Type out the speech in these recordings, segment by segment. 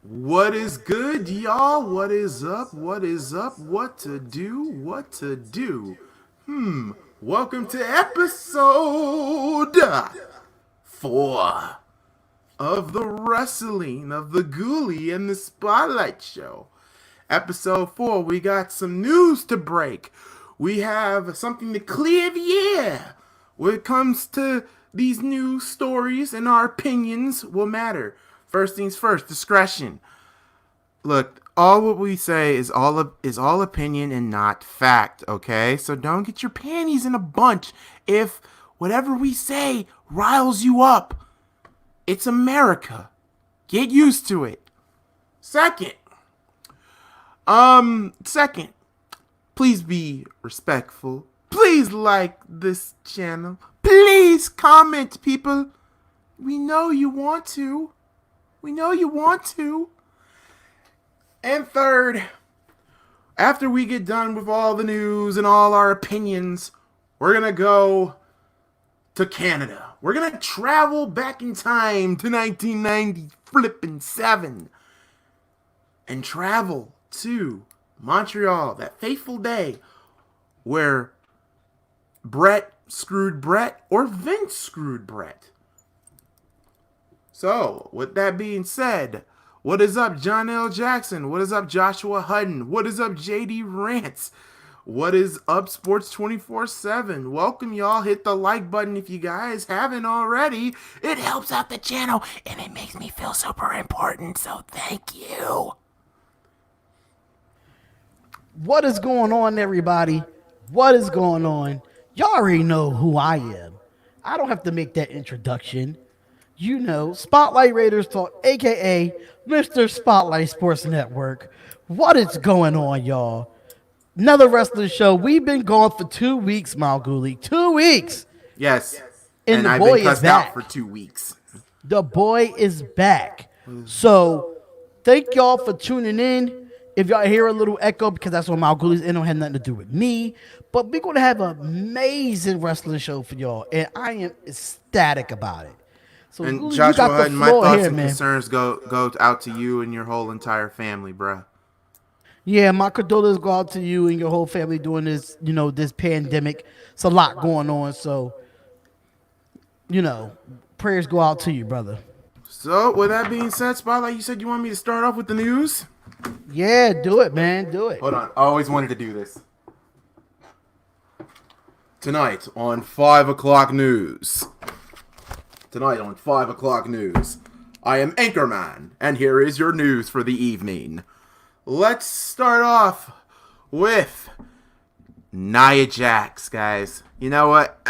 What is good, y'all? What is up? What is up? What to do? What to do? Welcome to episode 4 of the wrestling of the Goolie and the Spotlight Show. Episode 4, we got some news to break. We have something to clear the air. When it comes to these news stories and our opinions will matter. First things first, discretion. Look, all what we say is all opinion and not fact, okay? So don't get your panties in a bunch if whatever we say riles you up. It's America. Get used to it. Second, please be respectful. Please like this channel. Please comment, people. We know you want to. And third, after we get done with all the news and all our opinions, we're going to go to Canada. We're going to travel back in time to 1997 and travel to Montreal, that fateful day where Brett screwed Brett or Vince screwed Brett. So, with that being said, what is up, John L. Jackson? What is up, Joshua Hutton? What is up, JD Rants? What is up, Sports 24/7? Welcome, y'all. Hit the like button if you guys haven't already. It helps out the channel, and it makes me feel super important, so thank you. What is going on, everybody? What is going on? Y'all already know who I am. I don't have to make that introduction. You know, Spotlight Raiders Talk, a.k.a. Mr. Spotlight Sports Network. What is going on, y'all? Another wrestling show. We've been gone for 2 weeks, MalcGoolie. 2 weeks. Yes. And the I've boy been is cussed out back. for 2 weeks. The boy is back. So, thank y'all for tuning in. If y'all hear a little echo, because that's what MalcGoolie's in, don't have nothing to do with me. But we're going to have an amazing wrestling show for y'all. And I am ecstatic about it. So, And Goolie, Joshua you got the Hutton, my floor thoughts here, and man. concerns go out to you and your whole entire family, bruh. Yeah, my condolences go out to you and your whole family during this, this pandemic. It's a lot going on. So, prayers go out to you, brother. So, with that being said, Spotlight, you said you want me to start off with the news? Yeah, do it, man. Do it. Hold on. I always wanted to do this. Tonight on 5 o'clock news. I am Anchorman, and here is your news for the evening. Let's start off with Nia Jax, guys. You know what?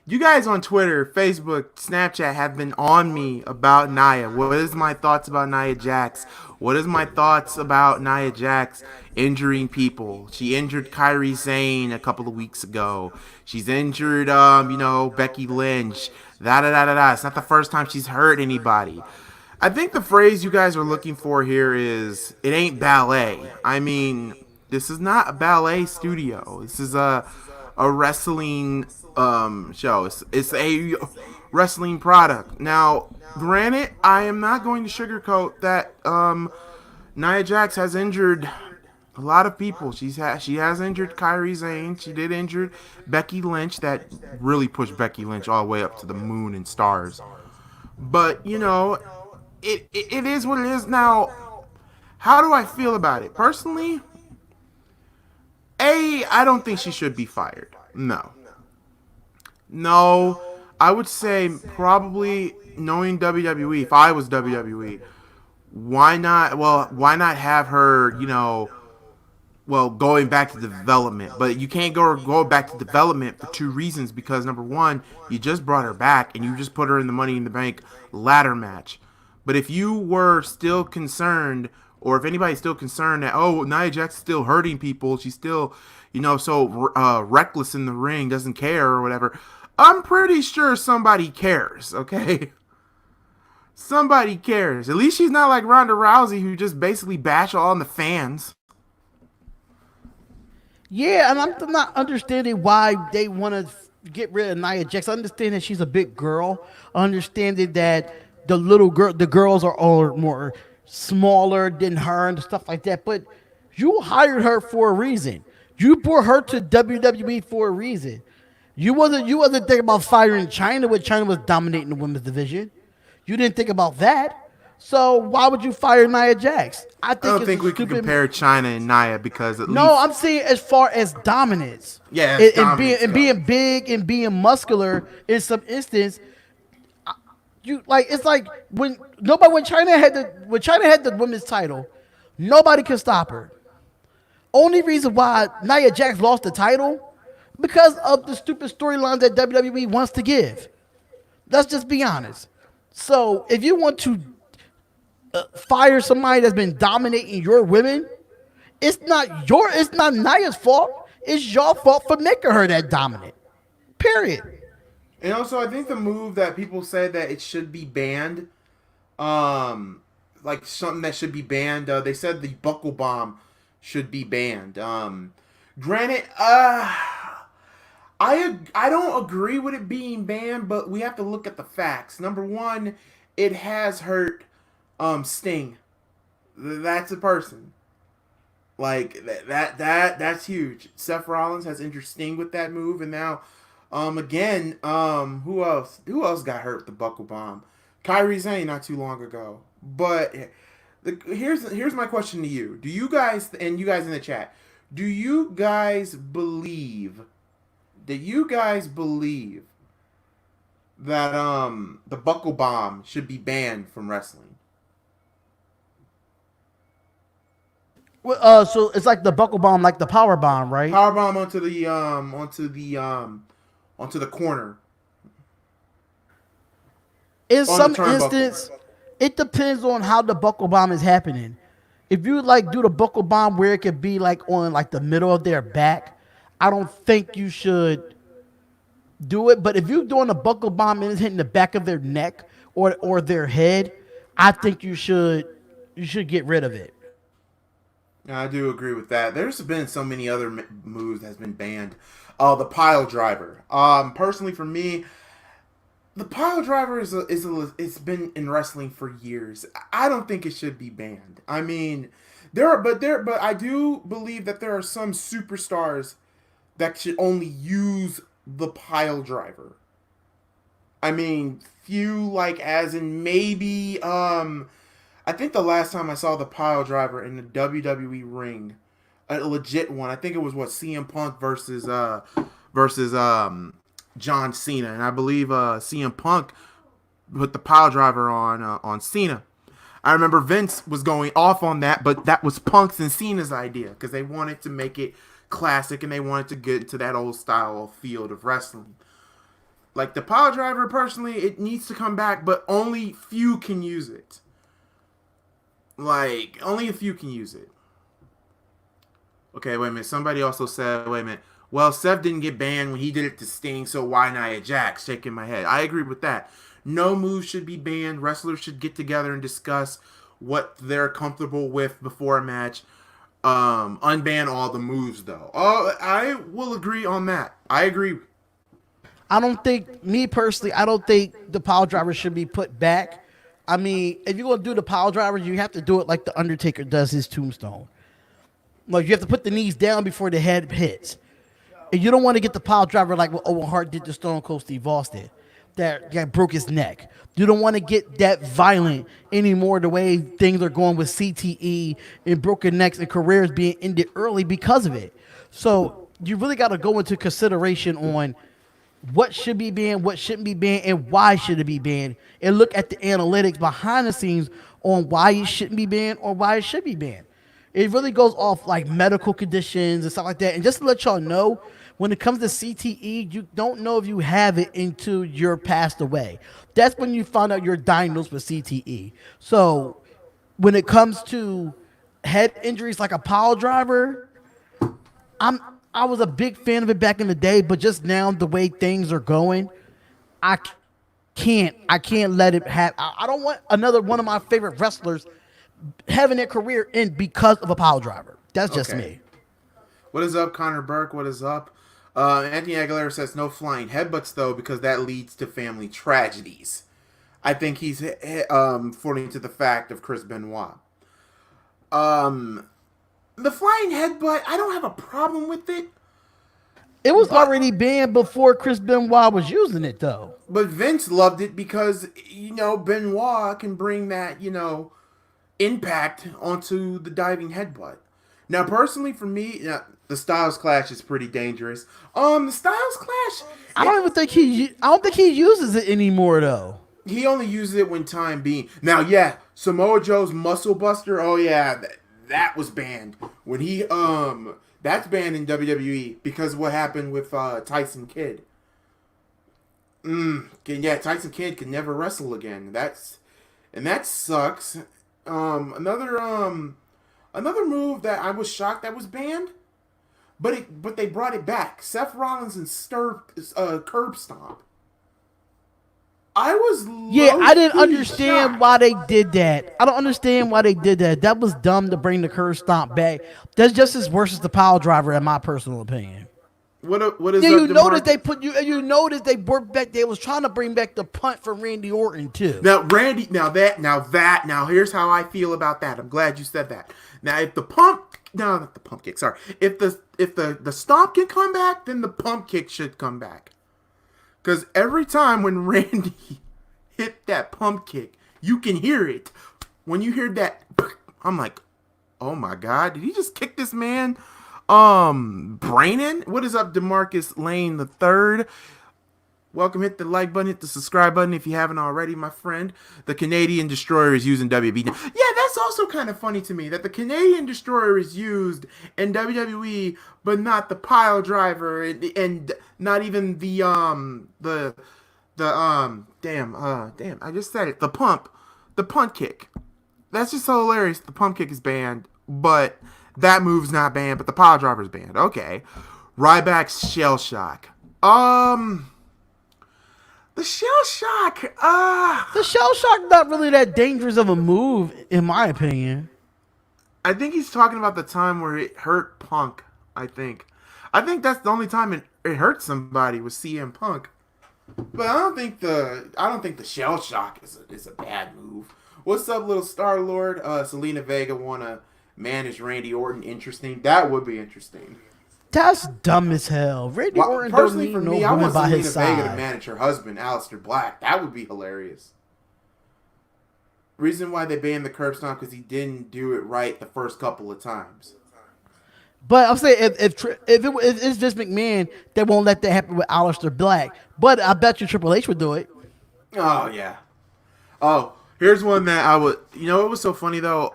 You guys on Twitter, Facebook, Snapchat have been on me about Nia. What is my thoughts about Nia Jax? What is my thoughts about Nia Jax injuring people? She injured Kairi Sane a couple of weeks ago. She's injured, Becky Lynch. It's not the first time she's hurt anybody. I think the phrase you guys are looking for here is, it ain't ballet. I mean, this is not a ballet studio. This is a wrestling show. It's a wrestling product. Now, granted, I am not going to sugarcoat that Nia Jax has injured a lot of people. She has injured Kairi Sane. She did injure Becky Lynch. That really pushed Becky Lynch all the way up to the moon and stars. But, it is what it is. Now, how do I feel about it? Personally, I don't think she should be fired. No, I would say probably, knowing WWE, if I was WWE, why not have her, going back to development. But you can't go back to development for 2 reasons. Because number one, you just brought her back and you just put her in the Money in the Bank ladder match. But if you were still concerned, or if anybody's still concerned that, Nia Jax is still hurting people, she's still, so reckless in the ring, doesn't care or whatever, I'm pretty sure somebody cares, okay? Somebody cares. At least she's not like Ronda Rousey, who just basically bash on the fans. Yeah, and I'm not understanding why they want to get rid of Nia Jax. I understand that she's a big girl. I understand that the girls are all more smaller than her and stuff like that. But you hired her for a reason. You brought her to WWE for a reason. You wasn't thinking about firing China when China was dominating the women's division. You didn't think about that. So why would you fire Nia Jax? I I think don't it's think a we can stupid. compare China and Nia because at No, least I'm saying as far as dominance. yeah, And, it's and being dominance and goes. being big and being muscular in some instance, you like it's like when China had the women's title, nobody could stop her. Only reason why Nia Jax lost the title because of the stupid storylines that WWE wants to give. Let's just be honest. So if you want to fire somebody that's been dominating your women, it's not Nia's fault. It's your fault for making her that dominant. Period. And also, I think the move that people said that it should be banned, like something that should be banned. They said the buckle bomb should be banned. Granted, I don't agree with it being banned, but we have to look at the facts. Number one, it has hurt Sting. That's a person. Like that's huge. Seth Rollins has injured Sting with that move, and now again, who else? Who else got hurt with the buckle bomb? Kyrie Sane not too long ago. But here's my question to you. Do you guys and you guys in the chat, do you guys believe that the buckle bomb should be banned from wrestling? Well, so it's like the buckle bomb, like the power bomb, right? Power bomb onto the corner. In On the some turnbuckle. instance, it depends on how the buckle bomb is happening. If you like do the buckle bomb where it could be like on like the middle of their back, I don't think you should do it. But if you're doing a buckle bomb and it's hitting the back of their neck or their head, I think you should get rid of it. I do agree with that. There's been so many other moves that's been banned. The pile driver. Personally, for me, the pile driver it's been in wrestling for years. I don't think it should be banned. I mean, but I do believe that there are some superstars that should only use the pile driver. I mean, few like as in maybe I think the last time I saw the pile driver in the WWE ring, a legit one, I think it was CM Punk versus John Cena, and I believe CM Punk put the pile driver on Cena. I remember Vince was going off on that, but that was Punk's and Cena's idea because they wanted to make it classic and they wanted to get into that old style of field of wrestling. Like the pile driver, personally, it needs to come back, but only few can use it. Like, only a few can use it. Okay, wait a minute. Somebody also said, wait a minute. Well, Seth didn't get banned when he did it to Sting, so why Nia Jax? Shaking my head. I agree with that. No move should be banned. Wrestlers should get together and discuss what they're comfortable with before a match. Unban all the moves, though. Oh, I will agree on that. I agree. I don't think the pile driver should be put back. I mean, if you're gonna do the pile driver, you have to do it like the Undertaker does his tombstone. Like you have to put the knees down before the head hits. And you don't want to get the pile driver like what Owen Hart did to Stone Cold Steve Austin, that broke his neck. You don't want to get that violent anymore. The way things are going with CTE and broken necks and careers being ended early because of it. So you really got to go into consideration on what should be banned, what shouldn't be banned, and why should it be banned, and look at the analytics behind the scenes on why it shouldn't be banned or why it should be banned. It really goes off like medical conditions and stuff like that. And just to let y'all know, when it comes to CTE, you don't know if you have it until you're passed away. That's when you find out you're diagnosed with CTE. So when it comes to head injuries like a pile driver, I was a big fan of it back in the day, but just now the way things are going, I can't let it have. I don't want another one of my favorite wrestlers having their career end because of a pile driver. That's just me. What is up, Connor Burke? What is up? Anthony Aguilera says no flying headbutts though because that leads to family tragedies. I think he's pointing to the fact of Chris Benoit. Um, the flying headbutt, I don't have a problem with it. It was But already banned before Chris Benoit was using it, though. but Vince loved it because Benoit can bring that impact onto the diving headbutt. Now, personally, for me, the Styles Clash is pretty dangerous. The Styles Clash, I don't think he uses it anymore, though. he only uses it when time being. Now, yeah, Samoa Joe's Muscle Buster. Oh yeah, that was banned when he that's banned in WWE because of what happened with Tyson Kidd. Yeah, Tyson Kidd can never wrestle again. That sucks. Another move that I was shocked that was banned, but they brought it back. Seth Rollins and curb stomp. I didn't understand why they did that. I don't understand why they did that. That was dumb to bring the curb stomp back. That's just as worse as the pile driver, in my personal opinion. What is Yeah, up, you notice DeMarcus? they put you. You notice they worked back. They was trying to bring back the punt from Randy Orton too. Now here's how I feel about that. I'm glad you said that. Now if the pump no not the pump kick, sorry. If the stomp can come back, then the pump kick should come back. Cause every time when Randy hit that pump kick, you can hear it. When you hear that, I'm like, oh my god, did he just kick this man brain in? What is up, DeMarcus Lane the third? Welcome. Hit the like button, hit the subscribe button if you haven't already, my friend. The Canadian Destroyer is using WWE. Yeah, that's also kind of funny to me that the Canadian Destroyer is used in WWE, but not the pile driver and not even the I just said it. The punt kick. That's just so hilarious. The pump kick is banned, but that move's not banned, but the pile driver's banned. Okay. Ryback's shell shock. The shell shock. The shell shock not really that dangerous of a move, in my opinion. I think he's talking about the time where it hurt Punk. I think that's the only time it hurt somebody was CM Punk. But I don't think the shell shock is a bad move. What's up, little Star Lord? Selena Vega wanna manage Randy Orton. Interesting. That would be interesting. That's dumb as hell. Randy Orton don't need no I woman want by Selena his Vega to side. manage her husband, Aleister Black. That would be hilarious. Reason why they banned the curb stomp because he didn't do it right the first couple of times. But I'm saying if it's Vince McMahon, they won't let that happen with Aleister Black. But I bet you Triple H would do it. Oh yeah. Oh, here's one that I would. It was so funny though.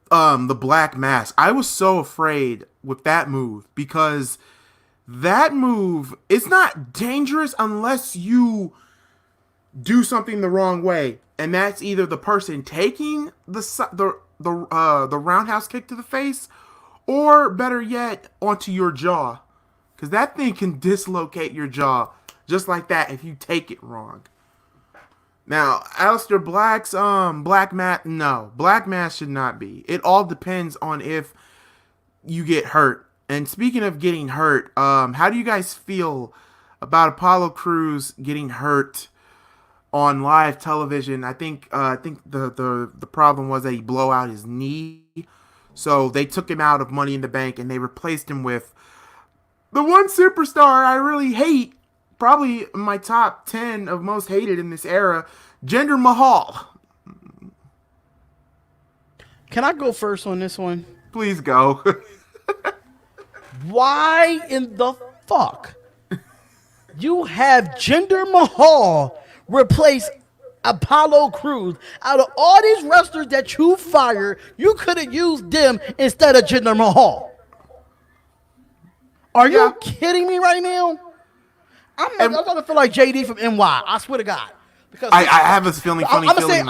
The Black Mask. I was so afraid with that move because that move, it's not dangerous unless you do something the wrong way, and that's either the person taking the roundhouse kick to the face, or better yet, onto your jaw, because that thing can dislocate your jaw just like that if you take it wrong. Now, Aleister Black's Black Mask should not be. It all depends on if you get hurt. And speaking of getting hurt, how do you guys feel about Apollo Crews getting hurt on live television? I think the problem was that he blew out his knee, so they took him out of Money in the Bank and they replaced him with the one superstar I really hate. Probably my top 10 of most hated in this era, Jinder Mahal. Can I go first on this one? Please go. Why in the fuck you have Jinder Mahal replace Apollo Crews? Out of all these wrestlers that you fired, you could have used them instead of Jinder Mahal. Are you kidding me right now? I'm gonna feel like JD from NY. I swear to God, because I have a funny feeling.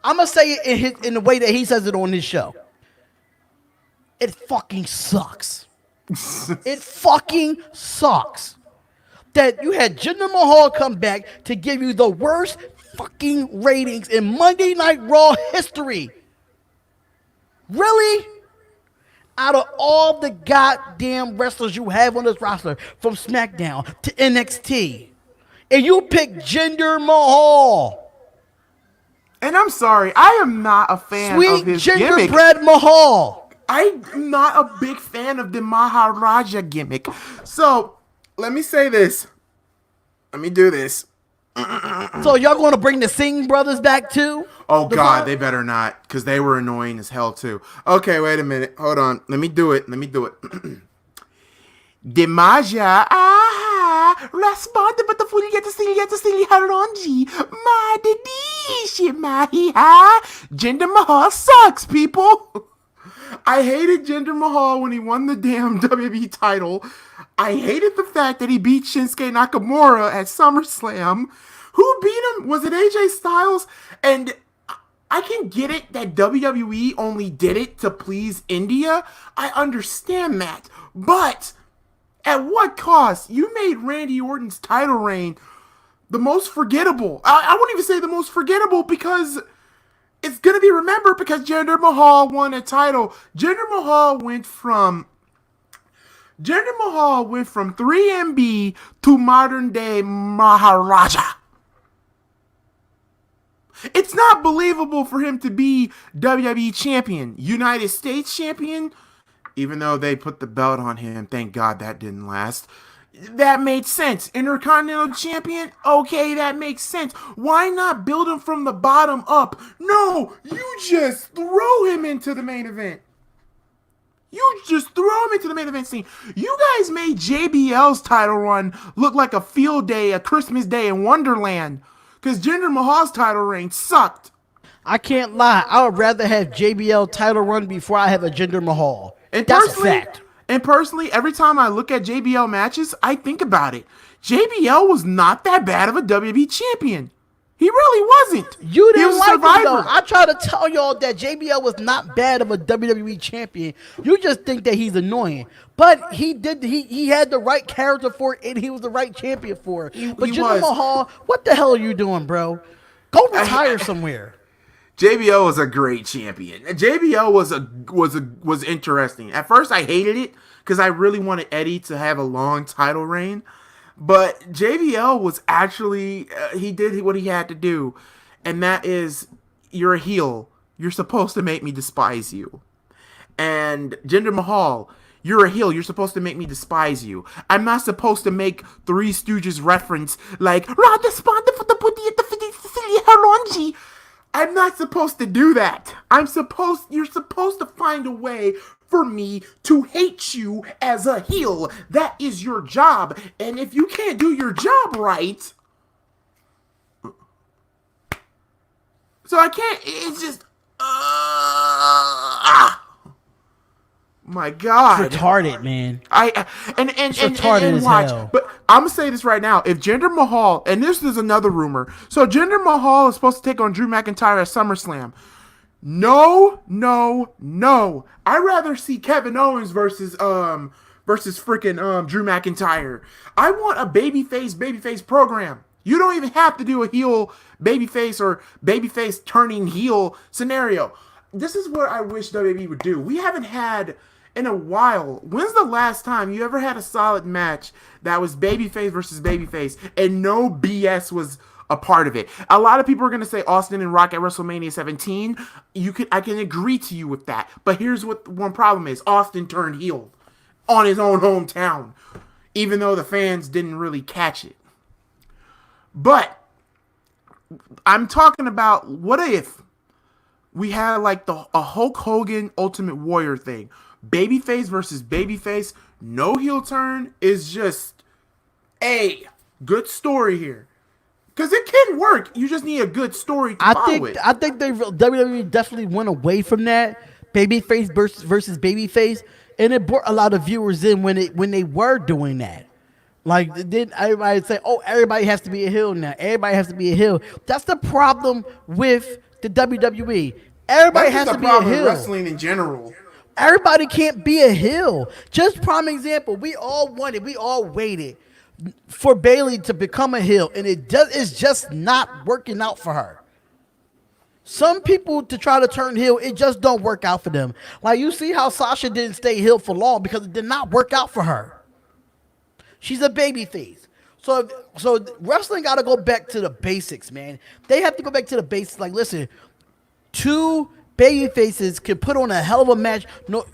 I'm gonna say it in the way that he says it on his show. It fucking sucks. It fucking sucks that you had Jinder Mahal come back to give you the worst fucking ratings in Monday Night Raw history. Really? Out of all the goddamn wrestlers you have on this roster, from SmackDown to NXT, and you pick Jinder Mahal. And I'm sorry, I am not a fan of Sweet his gimmick. gingerbread Mahal. I'm not a big fan of the Maharaja gimmick. So, let me say this. Let me do this. So y'all going to bring the Singh brothers back too? Oh, God, they better not, because they were annoying as hell, too. Okay, wait a minute. Hold on. Let me do it. Dimaja, risponde per foglietta stili haronji, ma dedici, ma Jinder Mahal sucks, people. I hated Jinder Mahal when he won the damn WWE title. I hated the fact that he beat Shinsuke Nakamura at SummerSlam. Who beat him? Was it AJ Styles? And I can get it that WWE only did it to please India. I understand that. But at what cost? You made Randy Orton's title reign the most forgettable. I won't even say the most forgettable because it's going to be remembered because Jinder Mahal won a title. Jinder Mahal went from 3MB to modern day Maharaja. It's not believable for him to be WWE champion, United States champion, even though they put the belt on him. Thank God that didn't last. That made sense. Intercontinental champion? Okay, that makes sense. Why not build him from the bottom up? No, you just throw him into the main event. You just throw him into the main event scene. You guys made JBL's title run look like a field day, a Christmas day in Wonderland. Because Jinder Mahal's title reign sucked. I can't lie. I would rather have JBL title run before I have a Jinder Mahal. And that's a fact. And personally, every time I look at JBL matches, I think about it. JBL was not that bad of a WWE champion. He really wasn't. You didn't like him, though. I try to tell y'all that JBL was not bad of a WWE champion. You just think that he's annoying. But he had the right character for it, and he was the right champion for it. But Jinder Mahal, what the hell are you doing, bro? Go retire somewhere. JBL was a great champion. JBL was interesting. At first, I hated it because I really wanted Eddie to have a long title reign. But JBL was actually, he did what he had to do. And that is, you're a heel. You're supposed to make me despise you. And Jinder Mahal, you're a heel. You're supposed to make me despise you. I'm not supposed to make Three Stooges reference like, I'm not supposed to do that. You're supposed to find a way for me to hate you as a heel. That is your job. And if you can't do your job right, so I can't, it's just, my God. It's retarded, man. And watch. Hell. But I'm going to say this right now. If Jinder Mahal, and this is another rumor, so Jinder Mahal is supposed to take on Drew McIntyre at SummerSlam. No. I'd rather see Kevin Owens versus freaking Drew McIntyre. I want a babyface program. You don't even have to do a heel babyface or babyface turning heel scenario. This is what I wish WWE would do. We haven't had in a while. When's the last time you ever had a solid match that was babyface versus babyface and no BS was a part of it? A lot of people are going to say Austin and Rock at WrestleMania 17. I can agree to you with that. But here's what one problem is. Austin turned heel on his own hometown, even though the fans didn't really catch it. But I'm talking about, what if we had like a Hulk Hogan Ultimate Warrior thing? Babyface versus babyface, no heel turn, is just a good story here. Because it can work. You just need a good story to follow it. I think WWE definitely went away from that babyface versus babyface, and it brought a lot of viewers in when they were doing that. Like, then everybody say, "Oh, everybody has to be a heel now. Everybody has to be a heel." That's the problem with the WWE. Everybody has to be a heel. Wrestling in general. Everybody can't be a heel. Just prime example. We all waited for Bayley to become a heel, and it's just not working out for her. Some people to try to turn heel, it just don't work out for them. Like, you see how Sasha didn't stay heel for long because it did not work out for her. She's a babyface. So wrestling got to go back to the basics, man. They have to go back to the basics. Like, listen, two baby faces can put on a hell of a match,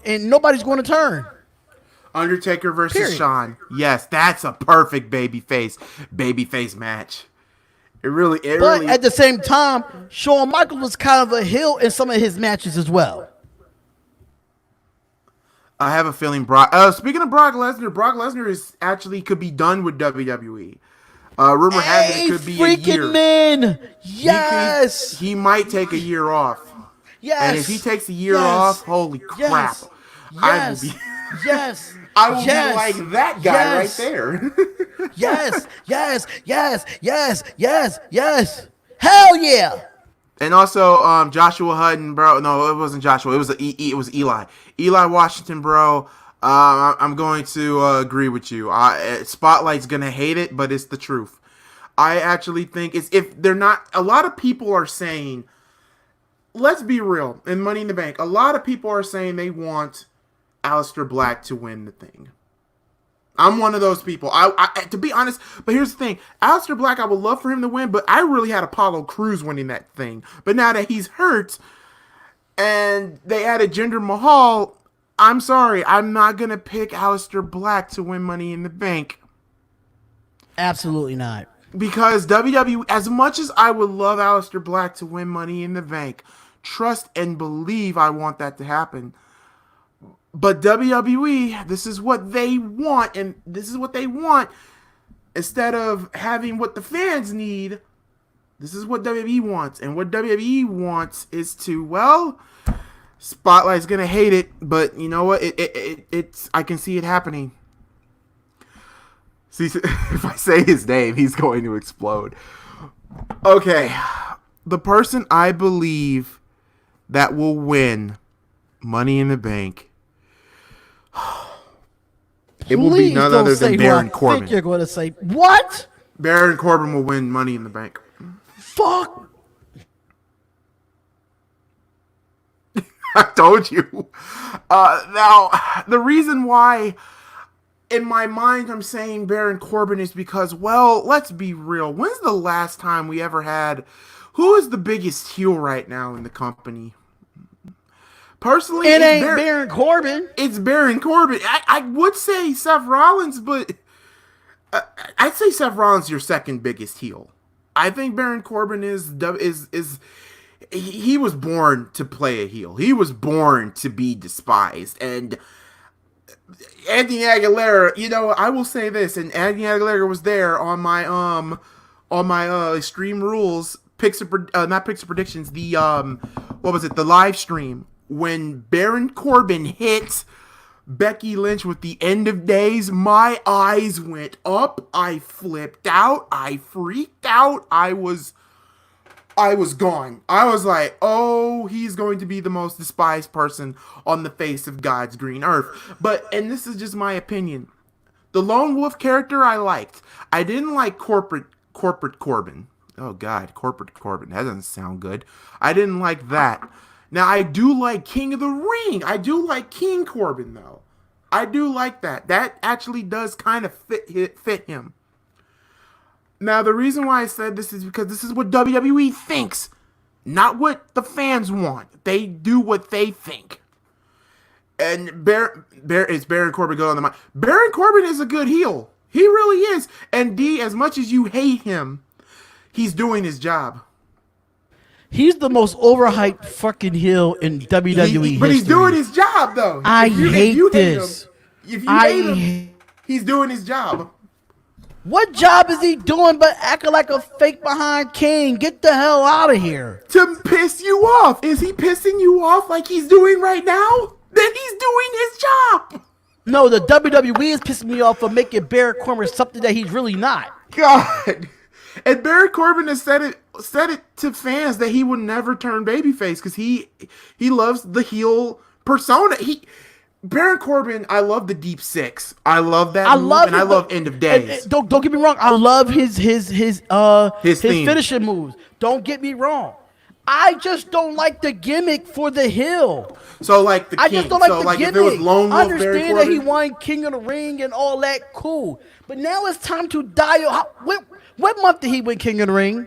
and nobody's going to turn. Undertaker versus Period. Shawn. Yes, that's a perfect babyface match. But at the same time, Shawn Michaels was kind of a heel in some of his matches as well. I have a feeling speaking of Brock Lesnar is actually could be done with WWE. Rumor has it could be a year. Man. Yes. He might take a year off. Yes. And if he takes a year off, holy crap. Yes. Yes. I will be like that guy right there. Yes. Hell yeah. And also, Joshua Hutton, bro. No, it wasn't Joshua. It was Eli. Eli Washington, bro. I'm going to agree with you. Spotlight's gonna hate it, but it's the truth. I actually think if they're not. A lot of people are saying, let's be real. In Money in the Bank, a lot of people are saying they want Aleister Black to win the thing. I'm one of those people. I to be honest, but here's the thing. Aleister Black, I would love for him to win, but I really had Apollo Crews winning that thing. But now that he's hurt and they added Jinder Mahal, I'm sorry. I'm not going to pick Aleister Black to win Money in the Bank. Absolutely not. Because WWE, as much as I would love Aleister Black to win Money in the Bank, trust and believe I want that to happen. But WWE, this is what they want, and this is what they want. Instead of having what the fans need, this is what WWE wants. And what WWE wants is to, well, Spotlight's going to hate it, but you know what? It's I can see it happening. See, if I say his name, he's going to explode. Okay. The person I believe that will win Money in the Bank, it will be none other than Baron Corbin. I think you're going to say, what? Baron Corbin will win Money in the Bank. Fuck. I told you. Now, the reason why in my mind I'm saying Baron Corbin is because, well, let's be real. When's the last time we ever had... Who is the biggest heel right now in the company? Personally, it ain't Baron Corbin. It's Baron Corbin. I would say Seth Rollins, but I'd say Seth Rollins is your second biggest heel. I think Baron Corbin he was born to play a heel. He was born to be despised. And Anthony Aguilera, you know, I will say this, and Anthony Aguilera was there on my Extreme Rules not picks of predictions, the what was it, the live stream. When Baron Corbin hit Becky Lynch with the End of Days, my eyes went up. I flipped out. I freaked out. I was gone. I was like, oh, he's going to be the most despised person on the face of God's green earth. And this is just my opinion. The Lone Wolf character I liked. I didn't like Corporate Corbin. Oh, God, Corporate Corbin. That doesn't sound good. I didn't like that. Now, I do like King of the Ring. I do like King Corbin, though. I do like that. That actually does kind of fit him. Now, the reason why I said this is because this is what WWE thinks, not what the fans want. They do what they think. And it's Baron Corbin going on the mic. Baron Corbin is a good heel. He really is. And D, as much as you hate him, he's doing his job. He's the most overhyped fucking heel in WWE history. But he's doing his job, though. I hate this. If you hate him, he's doing his job. What job is he doing but acting like a fake behind king? Get the hell out of here. To piss you off. Is he pissing you off like he's doing right now? Then he's doing his job. No, the WWE is pissing me off for making Baron Corbin something that he's really not. God. And Baron Corbin has said it to fans that he would never turn babyface because he loves the heel persona. Baron Corbin, I love the Deep Six. I love that move, and I love End of Days. Don't get me wrong. I love his finishing moves. Don't get me wrong. I just don't like the gimmick for the hill. So like the king. I just don't like so the like gimmick. if it was Lone I Wolf, Baron understand that he Corbin. won King of the Ring and all that, cool. But now it's time to dial. What month did he win King of the Ring?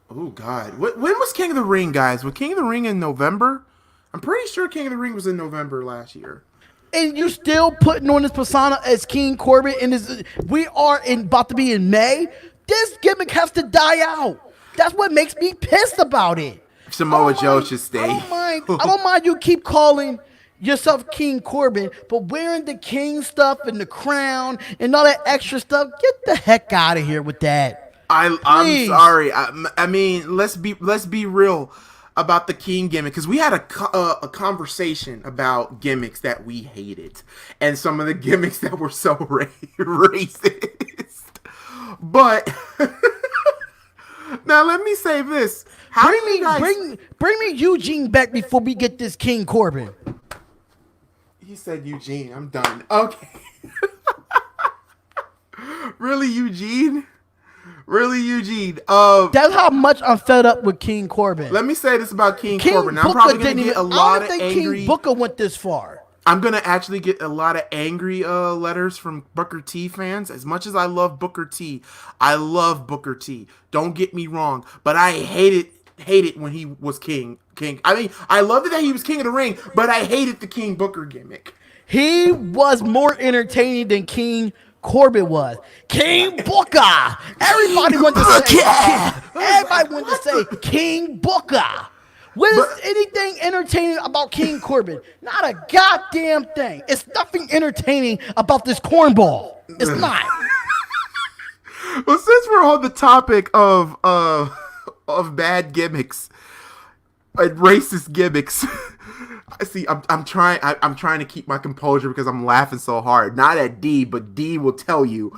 Oh God, when was King of the Ring, guys? Was King of the Ring in November? I'm pretty sure King of the Ring was in November last year. And you're still putting on this persona as King Corbin, and we are about to be in May. This gimmick has to die out. That's what makes me pissed about it. Samoa Joe should stay. I don't mind you keep calling yourself King Corbin, but wearing the king stuff and the crown and all that extra stuff, get the heck out of here with that. I'm sorry. I mean, let's be real about the king gimmick, because we had a conversation about gimmicks that we hated and some of the gimmicks that were so racist. But now let me say this. Bring me Eugene back before we get this King Corbin. He said Eugene. I'm done. Okay. Really, Eugene? Really, Eugene? That's how much I'm fed up with King Corbin. Let me say this about King Corbin. I'm probably going to get a lot of angry. King Booker went this far. I'm going to actually get a lot of angry letters from Booker T fans. As much as I love Booker T, I love Booker T. Don't get me wrong, but I hate it when he was king. I mean, I loved it that he was King of the Ring, but I hated the King Booker gimmick. He was more entertaining than King Corbin was. King Booker. Everybody wanted to say King Booker. What is anything entertaining about King Corbin? Not a goddamn thing. It's nothing entertaining about this cornball. It's not. Well, since we're on the topic of bad gimmicks and racist gimmicks, see, I'm trying to keep my composure because I'm laughing so hard. Not at D, but D will tell you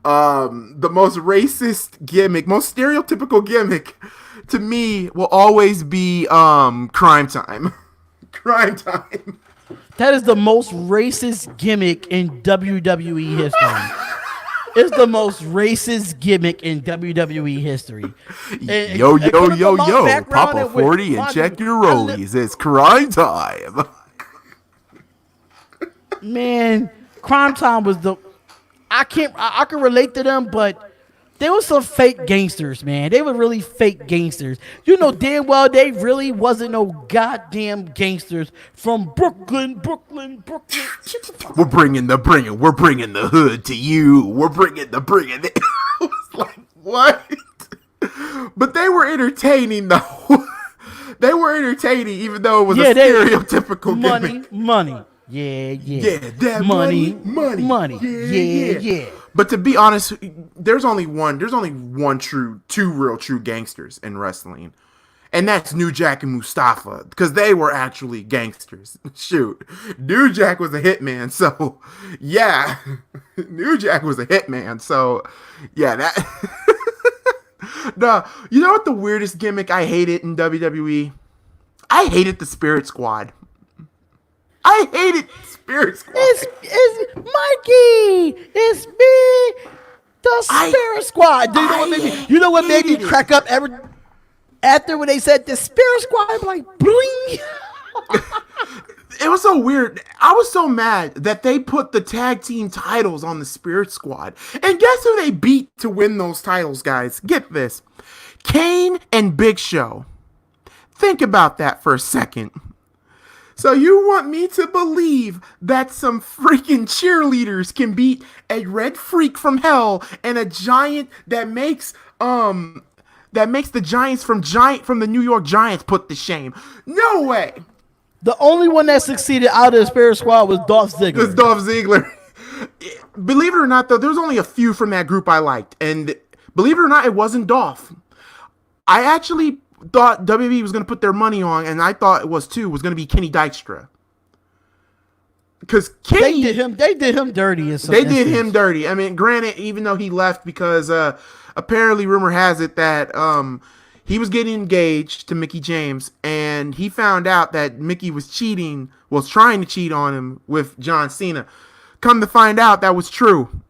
the most racist gimmick, most stereotypical gimmick to me will always be Crime Time. Crime Time. That is the most racist gimmick in WWE history. It's the most racist gimmick in WWE history. Yo, Papa 40 and check your rollies. It's Crime Time. Man, Crime Time was I can relate to them, but they were some fake gangsters, man. They were really fake gangsters. You know damn well they really wasn't no goddamn gangsters from Brooklyn. We're bringing the hood to you. We're bringing it. I was like, what? But they were entertaining though. They were entertaining even though it was a stereotypical gimmick. Money. Yeah. That money. Yeah. But to be honest, there's only two real true gangsters in wrestling. And that's New Jack and Mustafa, because they were actually gangsters. Shoot. New Jack was a hitman, so yeah. New Jack was a hitman, so yeah, that No, you know what the weirdest gimmick I hated in WWE? I hated the Spirit Squad. I hated Spirit Squad. It's Mikey. It's me, the Spirit Squad. You know what made me crack up after when they said the Spirit Squad? I'm like, bling. It was so weird. I was so mad that they put the tag team titles on the Spirit Squad. And guess who they beat to win those titles, guys? Get this. Kane and Big Show. Think about that for a second. So you want me to believe that some freaking cheerleaders can beat a red freak from hell and a giant that makes the Giants from the New York Giants put to shame? No way. The only one that succeeded out of the Spirit Squad was Dolph Ziggler. It's Dolph Ziggler. Believe it or not, though, there's only a few from that group I liked. And believe it or not, it wasn't Dolph. I actually thought WWE was going to put their money on, and I thought it was going to be Kenny Dykstra. Because Kenny... They did him dirty. They did him dirty. I mean, granted, even though he left because apparently rumor has it that he was getting engaged to Mickie James, and he found out that Mickie was trying to cheat on him with John Cena. Come to find out, that was true.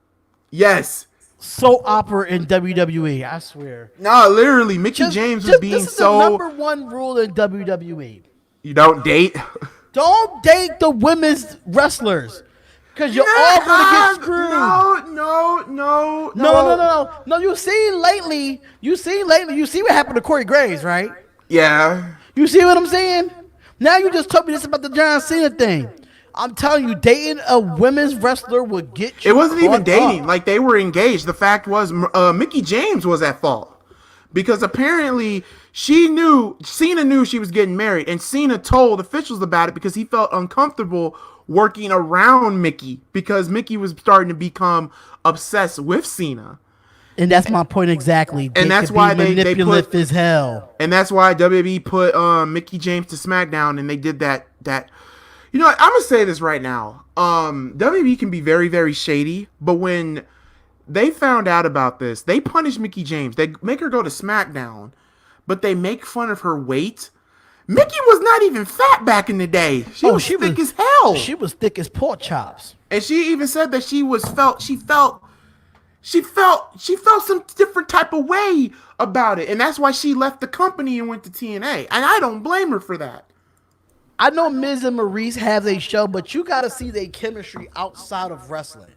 Yes. soap opera in WWE. I swear. No, literally, Mickey James was being this is so. the number one rule in WWE. You don't date. Don't date the women's wrestlers, because you're all gonna get screwed. No. You see lately. You see what happened to Corey Graves, right? Yeah. You see what I'm saying? Now you just told me this about the John Cena thing. I'm telling you, dating a women's wrestler would get you. It wasn't even dating. Up. Like, they were engaged. The fact was, Mickey James was at fault. Because apparently Cena knew she was getting married. And Cena told officials about it because he felt uncomfortable working around Mickey. Because Mickey was starting to become obsessed with Cena. And that's my point exactly. And that's why they put as hell. And that's why WWE put Mickey James to SmackDown, and they did that. You know what? I'm gonna say this right now. WWE can be very, very shady, but when they found out about this, they punished Mickey James. They make her go to SmackDown, but they make fun of her weight. Mickey was not even fat back in the day. She was thick as hell. She was thick as pork chops. And she even said that she felt some different type of way about it. And that's why she left the company and went to TNA. And I don't blame her for that. I know Miz and Maurice have a show, but you got to see their chemistry outside of wrestling.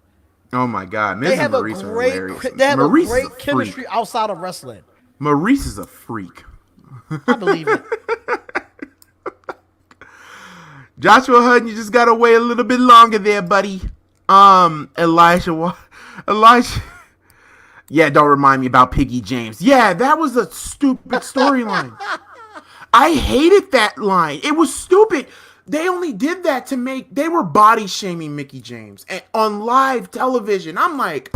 Oh my God. Miz and Maurice are hilarious. They have a great chemistry outside of wrestling. Maurice is a freak. I believe it. Joshua Hutton, you just got to wait a little bit longer there, buddy. Elijah. Yeah, don't remind me about Piggy James. Yeah, that was a stupid storyline. I hated that line. It was stupid. They only did that they were body shaming Mickey James on live television. I'm like,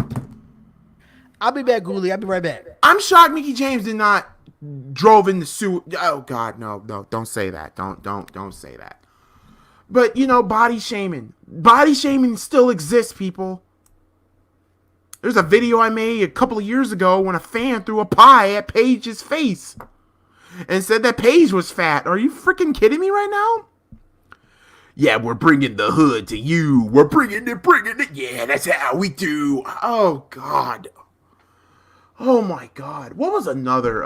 I'll be back, Goolie. I'll be right back. I'm shocked Mickey James did not drove in the suit. Oh God, no, don't say that. Don't say that. But body shaming. Body shaming still exists, people. There's a video I made a couple of years ago when a fan threw a pie at Paige's face and said that Paige was fat. Are you freaking kidding me right now? Yeah, we're bringing the hood to you. We're bringing it. Yeah, that's how we do. Oh, God. Oh, my God. What was another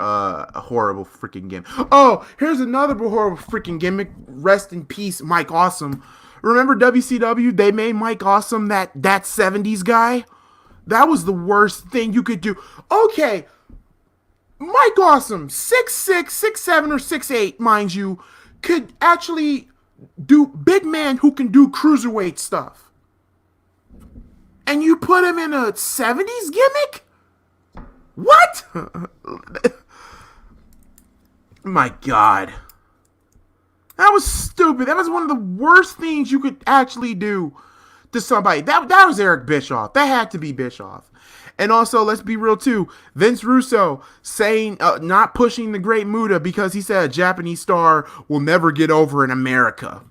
horrible freaking gimmick? Oh, here's another horrible freaking gimmick. Rest in peace, Mike Awesome. Remember WCW? They made Mike Awesome that 70s guy. That was the worst thing you could do. Okay, Mike Awesome, 6'6", 6'7", or 6'8", mind you, could actually do big man who can do cruiserweight stuff. And you put him in a 70s gimmick? What? My God. That was stupid. That was one of the worst things you could actually do to somebody. That was Eric Bischoff. That had to be Bischoff. And also, let's be real too, Vince Russo saying, not pushing the Great Muta because he said a Japanese star will never get over in America.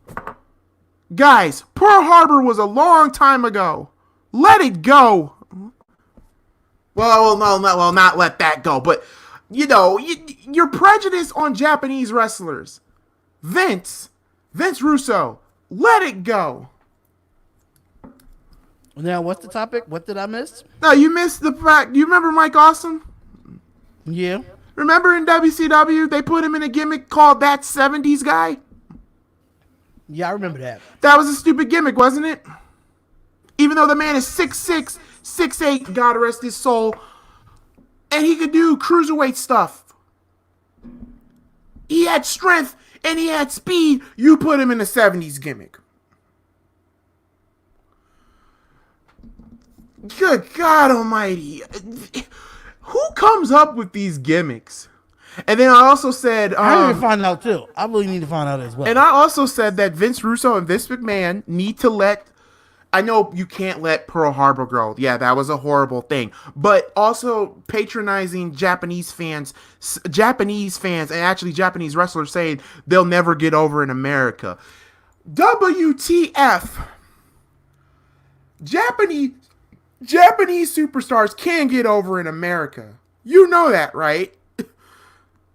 Guys, Pearl Harbor was a long time ago. Let it go. Well, not let that go, but, your prejudice on Japanese wrestlers. Vince Russo, let it go. Now, what's the topic? What did I miss? No, you missed the fact. You remember Mike Awesome? Yeah. Remember in WCW, they put him in a gimmick called That 70s Guy? Yeah, I remember that. That was a stupid gimmick, wasn't it? Even though the man is 6'6", 6'8", God rest his soul, and he could do cruiserweight stuff. He had strength and he had speed. You put him in a 70s gimmick. Good God almighty. Who comes up with these gimmicks? And then I also said... I need to find out too. I really need to find out as well. And I also said that Vince Russo and Vince McMahon need to let... I know you can't let Pearl Harbor go. Yeah, that was a horrible thing. But also patronizing Japanese fans, and actually Japanese wrestlers saying they'll never get over in America. WTF. Japanese superstars can get over in America. You know that, right?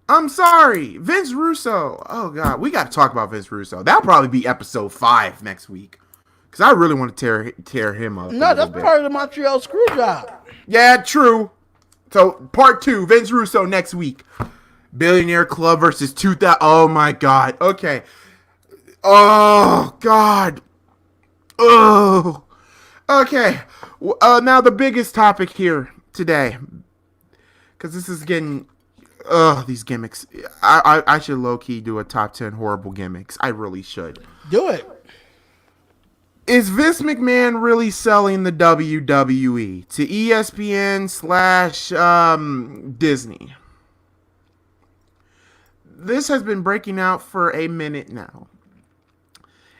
I'm sorry. Vince Russo. Oh, God. We got to talk about Vince Russo. That'll probably be episode 5 next week. Because I really want to tear him up. No, that's part of the Montreal screw job. Yeah, true. So, part 2, Vince Russo next week. Billionaire Club versus 2000. Oh, my God. Okay. Oh, God. Oh. Okay. Now, the biggest topic here today, because this is getting... these gimmicks. I should low-key do a top 10 horrible gimmicks. I really should. Do it. Is Vince McMahon really selling the WWE to ESPN / Disney? This has been breaking out for a minute now.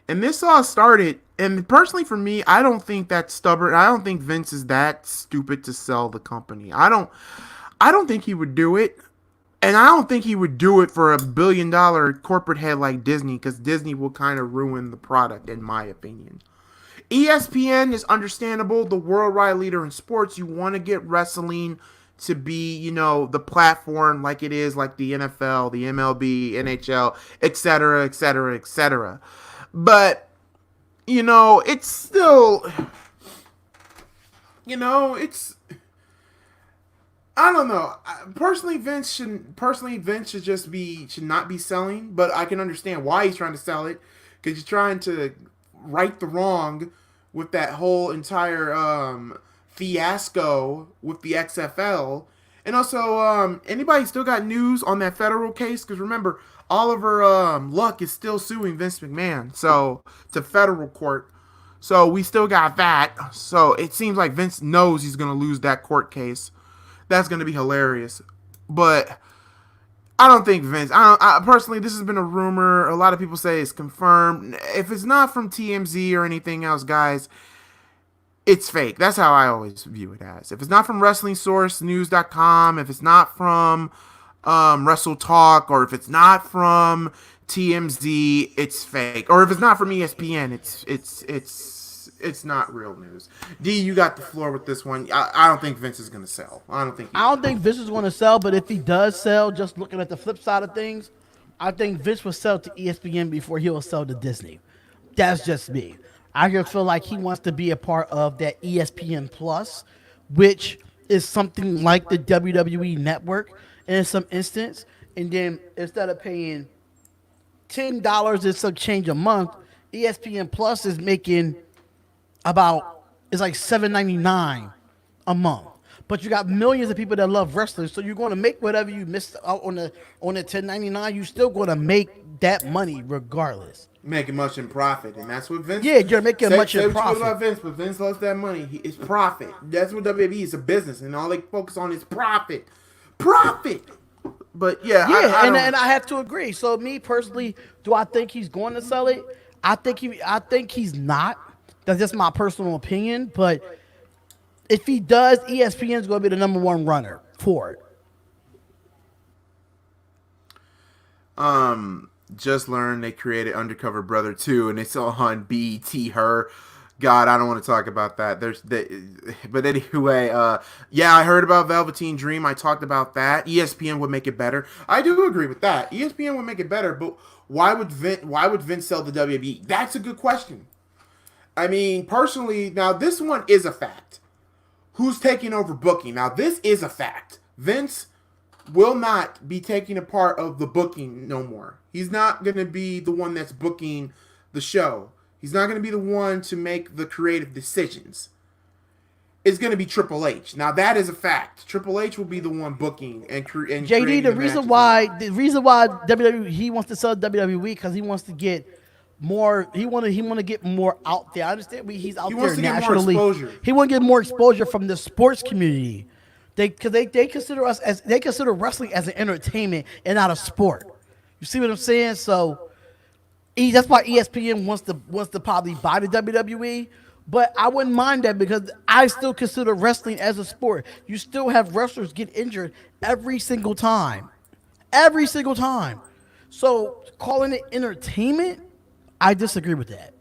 And this all started, and personally for me, I don't think that's stubborn. I don't think Vince is that stupid to sell the company. I don't think he would do it. And I don't think he would do it for $1 billion corporate head like Disney, because Disney will kind of ruin the product, in my opinion. ESPN is understandable, the worldwide leader in sports. You want to get wrestling to be, the platform like it is, like the NFL, the MLB, NHL, etc., etc., etc. But, it's still, it's... I don't know. Personally, Vince should should not be selling, but I can understand why he's trying to sell it, because he's trying to right the wrong with that whole entire fiasco with the XFL. And also, anybody still got news on that federal case? Because remember, Oliver Luck is still suing Vince McMahon, so to federal court. So we still got that. So it seems like Vince knows he's going to lose that court case. That's going to be hilarious. But I don't think Vince... personally, this has been a rumor. A lot of people say it's confirmed. If it's not from TMZ or anything else, guys, it's fake. That's how I always view it as. If it's not from WrestlingSourceNews.com, if it's not from Wrestle Talk, or if it's not from TMZ, it's fake. Or if it's not from ESPN, it's not real news. D, you got the floor with this one. I don't think Vince is going to sell. I don't think Vince is going to sell, but if he does sell, just looking at the flip side of things, I think Vince will sell to ESPN before he will sell to Disney. That's just me. I just feel like he wants to be a part of that ESPN Plus, which is something like the WWE Network in some instance. And then instead of paying $10 and some change a month, ESPN Plus is making... it's like $7.99 a month, but you got millions of people that love wrestling, so you're going to make whatever you missed out on the $10.99. You still going to make that money regardless. Making much in profit, and that's what Vince. Yeah, you're making much in profit. About Vince, but Vince loves that money. It's profit. That's what WWE is, a business, and all they focus on is profit. But yeah, and I have to agree. So me personally, do I think he's going to sell it? I think he's not. That's just my personal opinion, but if he does, ESPN is going to be the number one runner for it. Just learned they created Undercover Brother 2, and it's on BET Her. God, I don't want to talk about that. But anyway, yeah, I heard about Velveteen Dream. I talked about that. ESPN would make it better. I do agree with that. ESPN would make it better, but why would Vince sell the WWE? That's a good question. I mean, personally, now this one is a fact. Who's taking over booking? Now, this is a fact. Vince will not be taking a part of the booking no more. He's not going to be the one that's booking the show. He's not going to be the one to make the creative decisions. It's going to be Triple H. Now, that is a fact. Triple H will be the one booking and JD, the reason why WWE, he wants to sell WWE because he wants to get more. He want to get more out there. I understand he's out there naturally. He want to get more exposure from the sports community. They consider wrestling as an entertainment and not a sport. You see what I'm saying? So that's why ESPN wants to probably buy the WWE. But I wouldn't mind that because I still consider wrestling as a sport. You still have wrestlers get injured every single time. Every single time. So calling it entertainment, I disagree with that.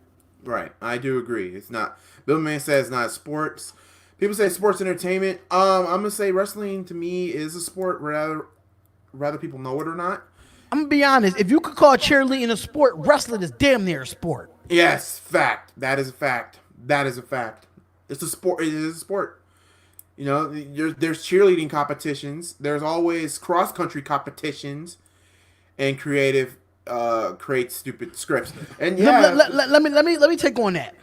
Right. I do agree. It's not. Bill Man says it's not sports. People say sports entertainment. I'm going to say wrestling to me is a sport, rather people know it or not. I'm going to be honest. If you could call cheerleading a sport, wrestling is damn near a sport. Yes. Fact. That is a fact. That is a fact. It's a sport. It is a sport. You know, there's cheerleading competitions. There's always cross country competitions, and creative create stupid scripts. And yeah, Let me take on that.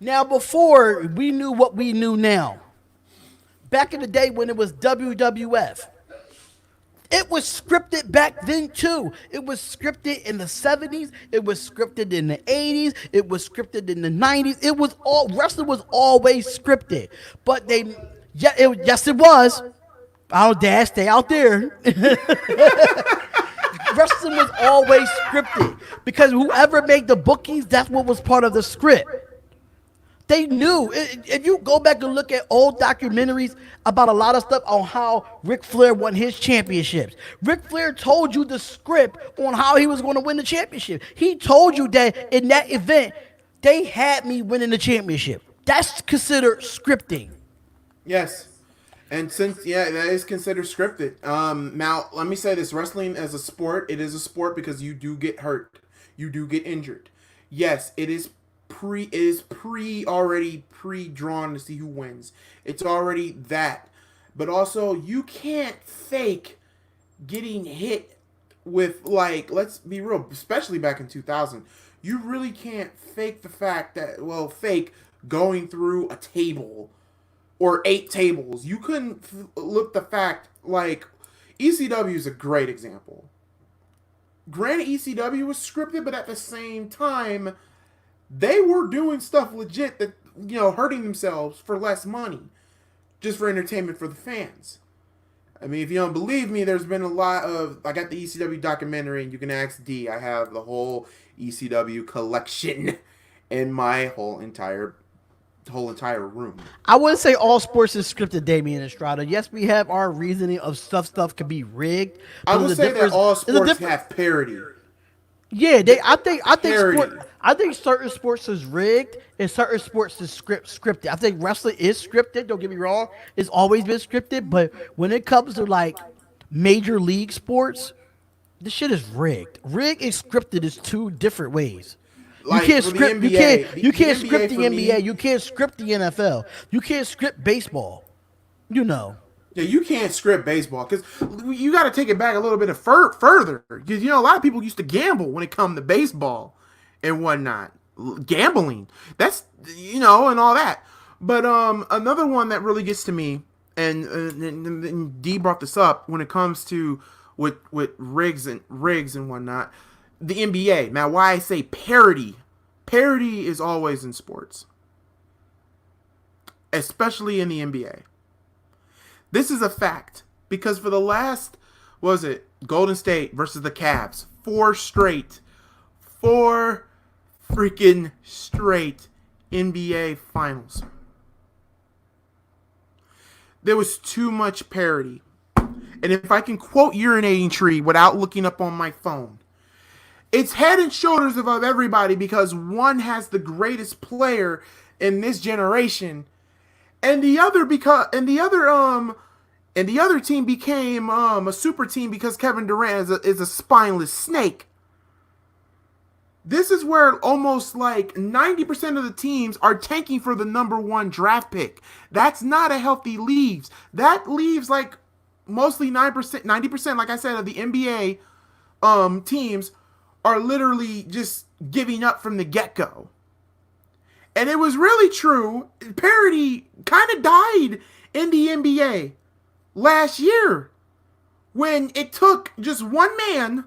Now, before we knew what we knew now, back in the day when it was WWF, it was scripted back then too. It was scripted in the 70s. It was scripted in the 80s. It was scripted in the 90s. It was all wrestling was always scripted. But yes, it was. I'll dash, stay out there. Wrestling was always scripted because whoever made the bookings, that's what was part of the script. They knew. If you go back and look at old documentaries about a lot of stuff on how Ric Flair won his championships, Ric Flair told you the script on how he was going to win the championship. He told you that in that event, they had me winning the championship. That's considered scripting. yes. And since that is considered scripted. Now let me say this: wrestling as a sport, it is a sport because you do get hurt, you do get injured. Yes, it is already pre-drawn to see who wins. It's already that, but also you can't fake getting hit with, like, let's be real, especially back in 2000, you really can't fake the fact that, well, fake going through a table or 8 tables. You couldn't look the fact, like, ECW is a great example. Granted, ECW was scripted, but at the same time, they were doing stuff legit that, hurting themselves for less money, just for entertainment for the fans. I mean, if you don't believe me, there's been a lot of, I got the ECW documentary, and you can ask D. I have the whole ECW collection in my whole entire room. I wouldn't say all sports is scripted, Damian Estrada. Yes, we have our reasoning of stuff can be rigged. I would say that all sports have parity. Yeah, I think certain sports is rigged and certain sports is scripted. I think wrestling is scripted. Don't get me wrong; it's always been scripted. But when it comes to like major league sports, this shit is rigged. Rigged and scripted is two different ways. Like, you can't script. You can't script the NBA. Me, you can't script the NFL. You can't script baseball. Yeah, you can't script baseball because you got to take it back a little bit further. Because, a lot of people used to gamble when it come to baseball and whatnot. Gambling. That's, and all that. But another one that really gets to me, and D brought this up when it comes to with rigs and whatnot, the NBA. Now, why I say parity. Parity is always in sports. Especially in the NBA. This is a fact because for the last, Golden State versus the Cavs, 4 freaking straight NBA finals. There was too much parity. And if I can quote Urinating Tree without looking up on my phone, it's head and shoulders above everybody because one has the greatest player in this generation, and the other team became a super team because Kevin Durant is a spineless snake. This is where almost like 90% of the teams are tanking for the number 1 draft pick. That's not a healthy leaves. That leaves like mostly 90%, like I said, of the NBA teams are literally just giving up from the get-go. And it was really true. Parity kind of died in the NBA last year when it took just one man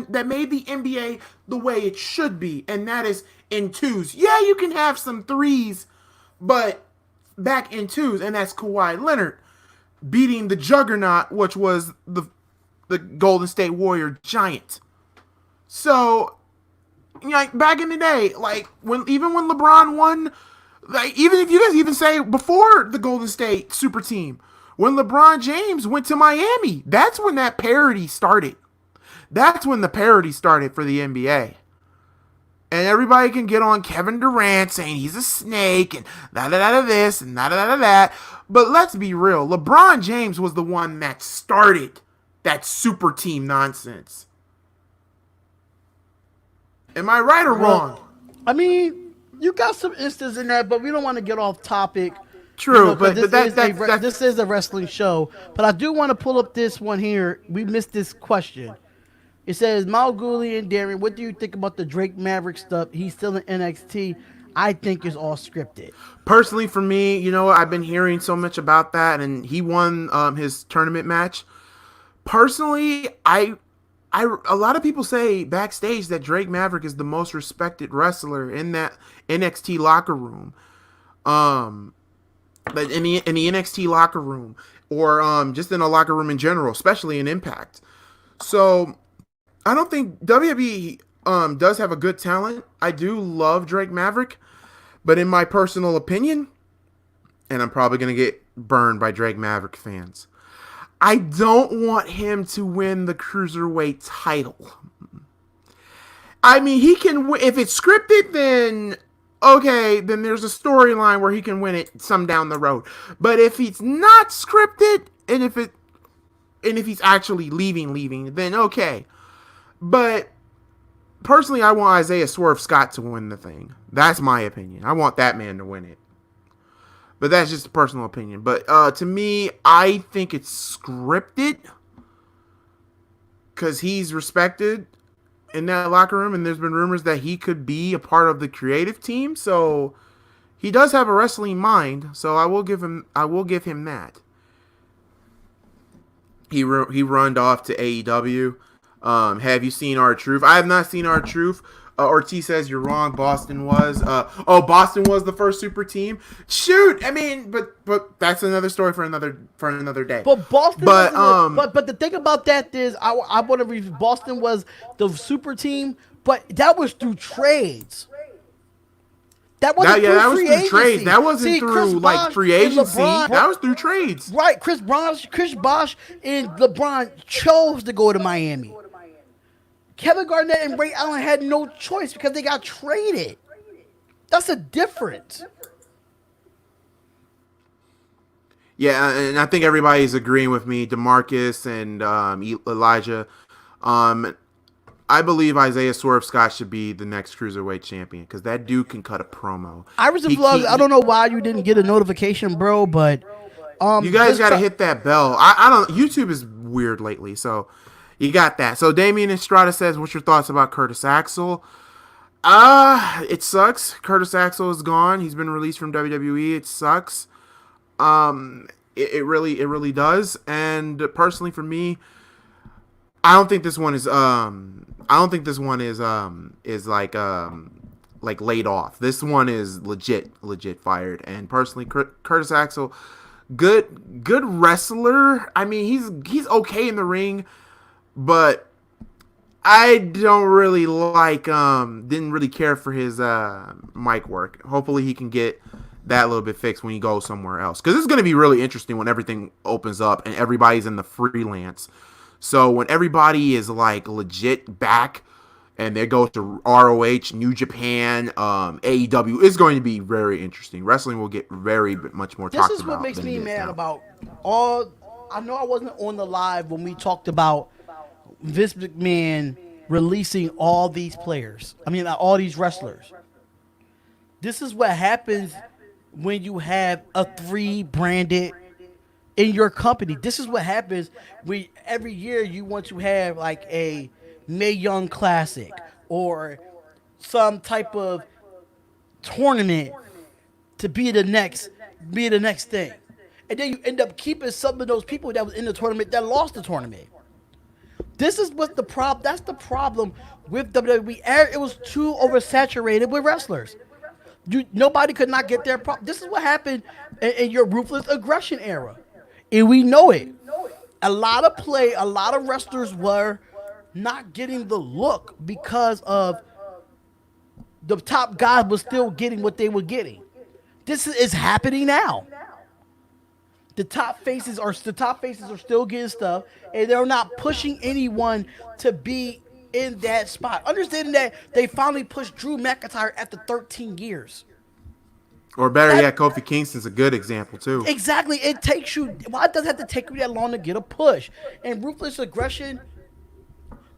that made the NBA the way it should be, and that is in 2s. Yeah, you can have some 3s, but back in 2s, and that's Kawhi Leonard beating the juggernaut, which was the Golden State Warrior Giant. So, like, back in the day, like, when LeBron won, like, even if you guys even say before the Golden State super team, when LeBron James went to Miami, that's when that parity started. That's when the parity started for the NBA. And everybody can get on Kevin Durant saying he's a snake and da-da-da-da this and da-da-da-da that. But let's be real. LeBron James was the one that started that super team nonsense. Am I right or wrong? I mean, you got some instances in that, but we don't want to get off topic True, 'cause but that's this is a wrestling show. But I do want to pull up this one here. We missed this question. It says, MalcGoolie and Darren, what do you think about the Drake Maverick stuff? He's still in NXT. I think it's all scripted. personally for me. You know, I've been hearing so much about that, and he won his tournament match. Personally, a lot of people say backstage that Drake Maverick is the most respected wrestler in that NXT locker room. But in the NXT locker room, or just in a locker room in general, especially in Impact. So I don't think WWE does have a good talent. I do love Drake Maverick, but in my personal opinion, and I'm probably gonna get burned by Drake Maverick fans, I don't want him to win the Cruiserweight title. I mean, he can win. If it's scripted, then okay, then there's a storyline where he can win it some down the road. But if it's not scripted, and if he's actually leaving, then okay. But personally, I want Isaiah Swerve Scott to win the thing. That's my opinion. I want that man to win it. But that's just a personal opinion. But to me, I think it's scripted because he's respected in that locker room, and there's been rumors that he could be a part of the creative team. So he does have a wrestling mind. So I will give him that. He runned off to AEW. Have you seen R-Truth? I have not seen R-Truth. Ortiz says you're wrong. Boston was. Boston was the first super team. Shoot, I mean, but that's another story for another day. But Boston. But the thing about that is, I want to read. Boston was the super team, but that was through trades. That wasn't through trades. That wasn't through like free agency. That was through trades. Right, Chris Bosh, and LeBron chose to go to Miami. Kevin Garnett and Ray Allen had no choice because they got traded. That's a difference. Yeah, and I think everybody's agreeing with me. DeMarcus and Elijah. I believe Isaiah Swerve Scott should be the next Cruiserweight champion because that dude can cut a promo. Iris of Vlogs, I don't know why you didn't get a notification, bro, but you guys got to hit that bell. I don't. YouTube is weird lately, so you got that. So Damian Estrada says, "What's your thoughts about Curtis Axel?" It sucks. Curtis Axel is gone. He's been released from WWE. It sucks. It really does. And personally, for me, I don't think this one is like laid off. This one is legit fired. And personally, Curtis Axel, good wrestler. I mean, he's okay in the ring, but I don't really didn't really care for his mic work. Hopefully he can get that a little bit fixed when he goes somewhere else. Because it's going to be really interesting when everything opens up and everybody's in the freelance. So when everybody is like legit back and they go to ROH, New Japan, AEW, it's going to be very interesting. Wrestling will get very much more talked about. This is what makes me mad about all. I know I wasn't on the live when we talked about Vince McMahon releasing all these players. I mean, all these wrestlers. This is what happens when you have a 3 branded in your company. This is what happens when every year you want to have like a Mae Young Classic or some type of tournament to be the next thing. And then you end up keeping some of those people that was in the tournament that lost the tournament. This is what's the problem. That's the problem with WWE. It was too oversaturated with wrestlers. Nobody could not get their problem. This is what happened in your ruthless aggression era. And we know it. A lot of wrestlers were not getting the look because of the top guys was still getting what they were getting. This is happening now. The top faces are still getting stuff, and they're not pushing anyone to be in that spot. Understanding that they finally pushed Drew McIntyre after 13 years. Or better yet, Kofi Kingston's a good example too. Exactly. It takes you. Why does it have to take you that long to get a push? And ruthless aggression,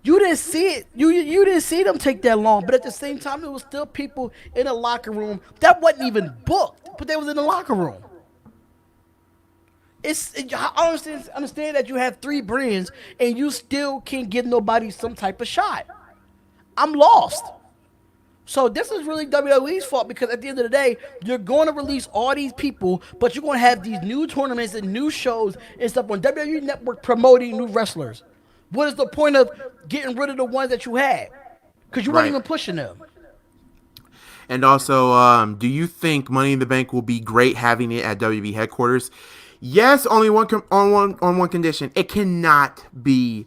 you didn't see it. You didn't see them take that long. But at the same time, there was still people in the locker room that wasn't even booked, but they was in the locker room. I understand that you have 3 brands and you still can't give nobody some type of shot. I'm lost. So this is really WWE's fault because at the end of the day, you're going to release all these people, but you're going to have these new tournaments and new shows and stuff on WWE Network promoting new wrestlers. What is the point of getting rid of the ones that you had? Because you weren't Right. even pushing them. And also, do you think Money in the Bank will be great having it at WWE headquarters? Yes, only on one condition. It cannot be.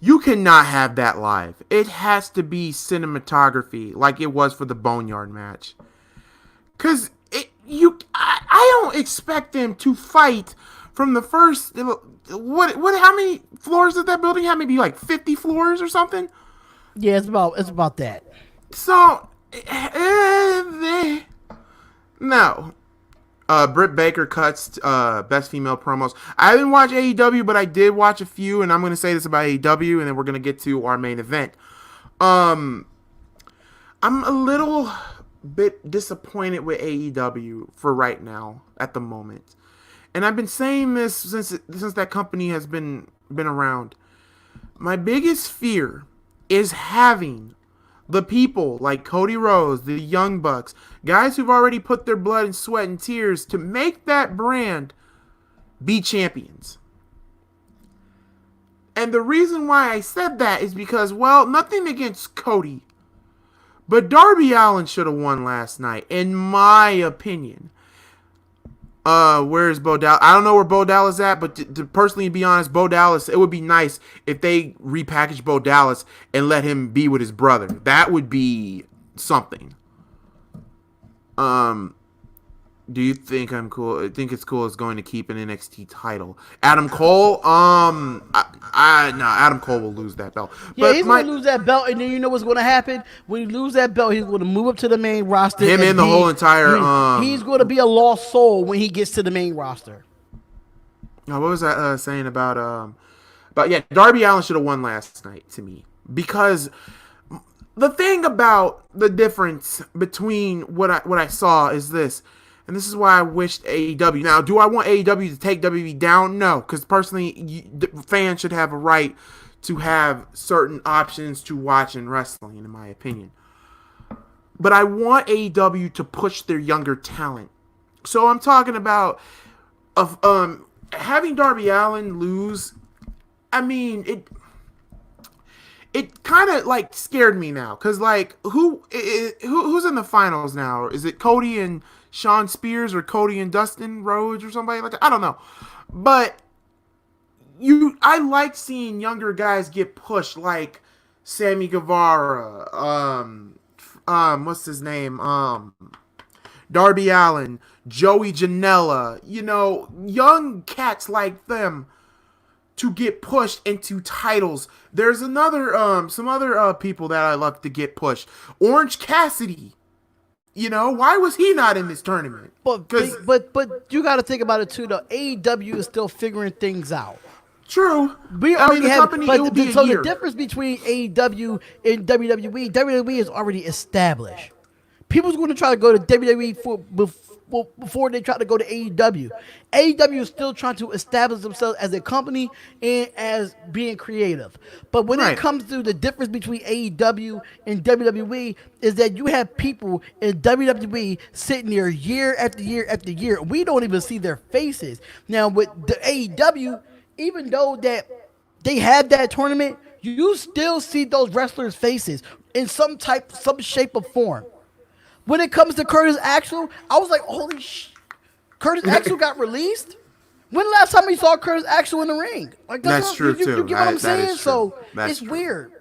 You cannot have that live. It has to be cinematography, like it was for the Boneyard match. Cause I don't expect them to fight from the first. What? How many floors did that building have? Maybe like 50 floors or something. Yeah, it's about that. So, no. Britt Baker cuts best female promos. I didn't watch AEW, but I did watch a few, and I'm going to say this about AEW, and then we're going to get to our main event. I'm a little bit disappointed with AEW for right now, at the moment. And I've been saying this since that company has been around. My biggest fear is having the people like Cody Rhodes, the Young Bucks, guys who've already put their blood and sweat and tears to make that brand be champions. And the reason why I said that is because, well, nothing against Cody, but Darby Allin should have won last night, in my opinion. Where's Bo Dallas? I don't know where Bo Dallas at, but to personally be honest, Bo Dallas, it would be nice if they repackaged Bo Dallas and let him be with his brother. That would be something. Do you think I'm cool? I think it's cool. Is going to keep an NXT title. Adam Cole, no, Adam Cole will lose that belt. Yeah, But he's going to lose that belt, and then you know what's going to happen? When he loses that belt, he's going to move up to the main roster. Him and the whole entire... he's going to be a lost soul when he gets to the main roster. What was I saying about... yeah, Darby Allin should have won last night to me. Because the thing about the difference between what I saw is this... And this is why I wished AEW. Now, do I want AEW to take WWE down? No, because personally, fans should have a right to have certain options to watch in wrestling, in my opinion. But I want AEW to push their younger talent. So I'm talking about having Darby Allin lose. I mean, it kind of like scared me now, because like who's in the finals now? Is it Cody and Sean Spears or Cody and Dustin Rhodes or somebody like that? I don't know. But I like seeing younger guys get pushed, like Sammy Guevara, what's his name? Darby Allin, Joey Janela, young cats like them to get pushed into titles. There's some other people that I love to get pushed. Orange Cassidy. Why was he not in this tournament? But you got to think about it too, though. AEW is still figuring things out. True. We already have, company, it will be a year. The difference between AEW and WWE is already established. People's going to try to go to WWE before they try to go to AEW. AEW is still trying to establish themselves as a company and as being creative. But when it comes to the difference between AEW and WWE is that you have people in WWE sitting there year after year after year. We don't even see their faces. Now with the AEW, even though that they had that tournament, you still see those wrestlers' faces in some shape or form. When it comes to Curtis Axel, I was like, holy sh! Curtis Axel got released? When the last time we saw Curtis Axel in the ring? Like that's true, too. You get what I'm saying? So that's it's true. weird.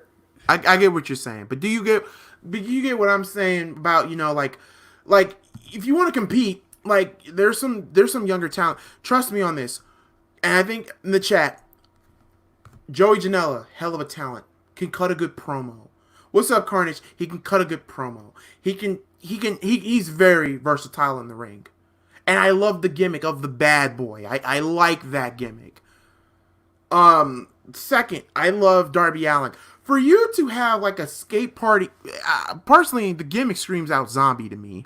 I get what you're saying. But do you get what I'm saying about, like if you want to compete, like there's some younger talent. Trust me on this. And I think in the chat, Joey Janela, hell of a talent, can cut a good promo. What's up, Carnage? He can cut a good promo. He's very versatile in the ring. And I love the gimmick of the bad boy. I like that gimmick. Second, I love Darby Allin. For you to have like a skate party, personally, the gimmick screams out zombie to me.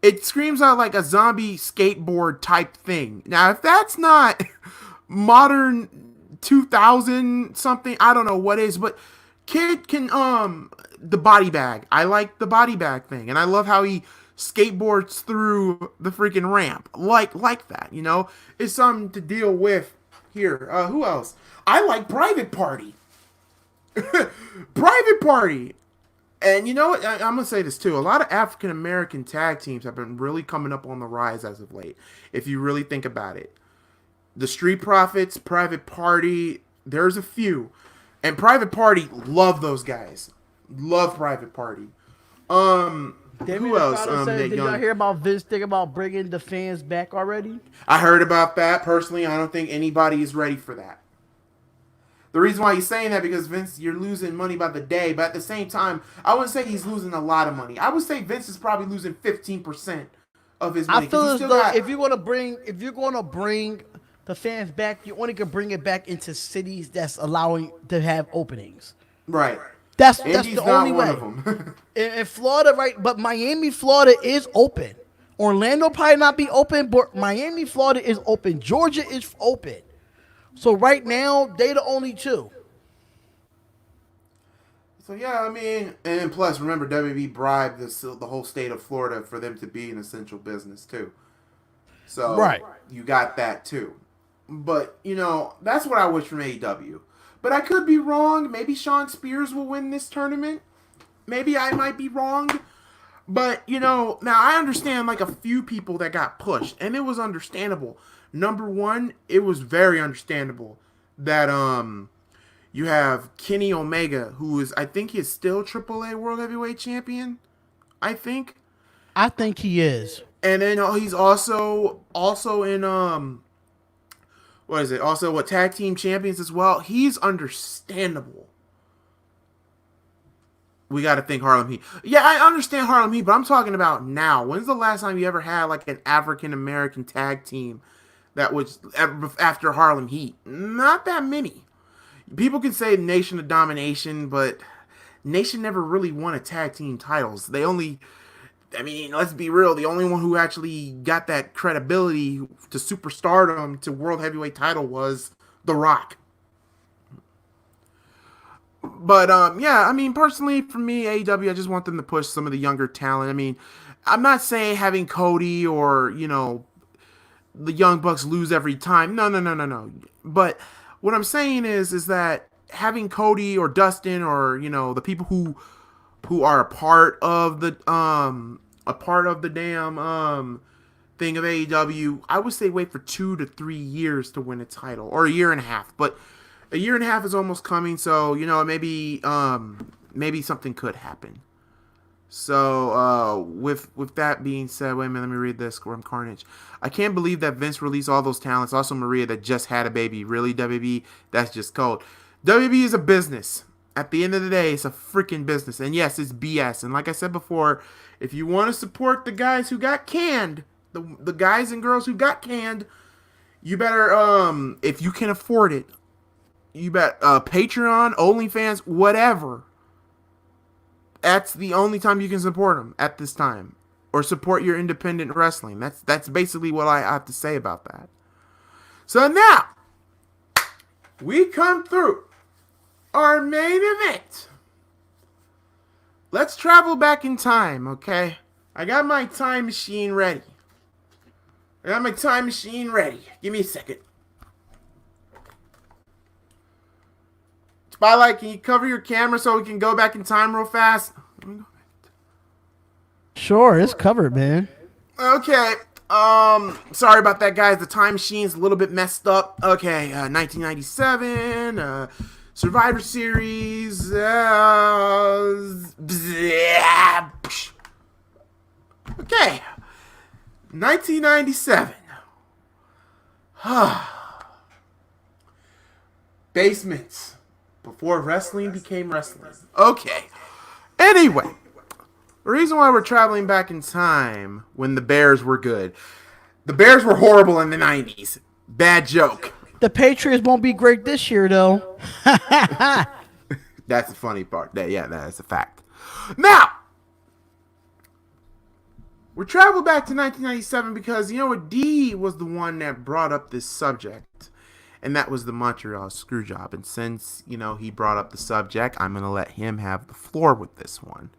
It screams out like a zombie skateboard type thing. Now, if that's not modern 2000 something, I don't know what is, but kid can the body bag. I like the body bag thing, and I love how he skateboards through the freaking ramp. Like that, you know? It's something to deal with here. Who else? I like Private Party. Private Party. And you know what? I'm going to say this too. A lot of African American tag teams have been really coming up on the rise as of late, if you really think about it. The Street Profits, Private Party, there's a few. And Private Party, love those guys. Love Private Party. Who else? Did y'all hear about Vince thinking about bringing the fans back already? I heard about that. Personally, I don't think anybody is ready for that. The reason why he's saying that because Vince, you're losing money by the day, but at the same time, I wouldn't say he's losing a lot of money. I would say Vince is probably losing 15% of his money. I feel as though if you're gonna bring the fans back, you only can bring it back into cities that's allowing to have openings. Right. That's the only way. Of them. in Florida, right? But Miami, Florida is open. Orlando probably not be open, but Miami, Florida is open. Georgia is open. So right now, they the only two. So yeah, I mean, and plus, remember, WWE bribed the whole state of Florida for them to be an essential business too. So right. You got that too. But you know, that's what I wish from AEW. But I could be wrong. Maybe Shawn Spears will win this tournament. Maybe I might be wrong. But you know, now I understand like a few people that got pushed, and it was understandable. Number one, it was very understandable that you have Kenny Omega, who is, I think he is still AAA World Heavyweight Champion. I think he is. And then he's also in what is it? Also what, tag team champions as well. He's understandable. We got to think Harlem Heat. Yeah, I understand Harlem Heat, but I'm talking about now. When's the last time you ever had like an African American tag team that was after Harlem Heat? Not that many. People can say Nation of Domination, but Nation never really won a tag team titles. They only, I mean, let's be real, the only one who actually got that credibility to superstardom to World Heavyweight title was The Rock. But, yeah, I mean, personally, for me, AEW, I just want them to push some of the younger talent. I mean, I'm not saying having Cody or, you know, the Young Bucks lose every time. No. But what I'm saying is that having Cody or Dustin or, you know, the people who are a part of the damn thing of AEW, I would say wait for 2 to 3 years to win a title, or a year and a half. But a year and a half is almost coming, so you know maybe something could happen. So with that being said, wait a minute, let me read this. Grim Carnage. I can't believe that Vince released all those talents. Also Maria that just had a baby. Really, WB? That's just cold. WB is a business. At the end of the day, it's a freaking business. And yes, it's BS. And like I said before, if you want to support the guys who got canned, the guys and girls who got canned, you better, if you can afford it, you bet Patreon, OnlyFans, whatever. That's the only time you can support them at this time. Or support your independent wrestling. That's basically what I have to say about that. So now, we come through our main event. Let's travel back in time, okay? I got my time machine ready. Give me a second. Spotlight, can you cover your camera so we can go back in time real fast? Sure, it's covered, man. Okay. Sorry about that, guys. The time machine's a little bit messed up. Okay, 1997, Survivor Series. Okay. 1997. Basements. Before wrestling became wrestling. Okay. Anyway. The reason why we're traveling back in time when the Bears were good. The Bears were horrible in the 90s. Bad joke. The Patriots won't be great this year, though. That's the funny part. Yeah, that's a fact. Now, We travel back to 1997 because, you know what, D was the one that brought up this subject. And that was the Montreal Screwjob. And since, you know, he brought up the subject, I'm going to let him have the floor with this one.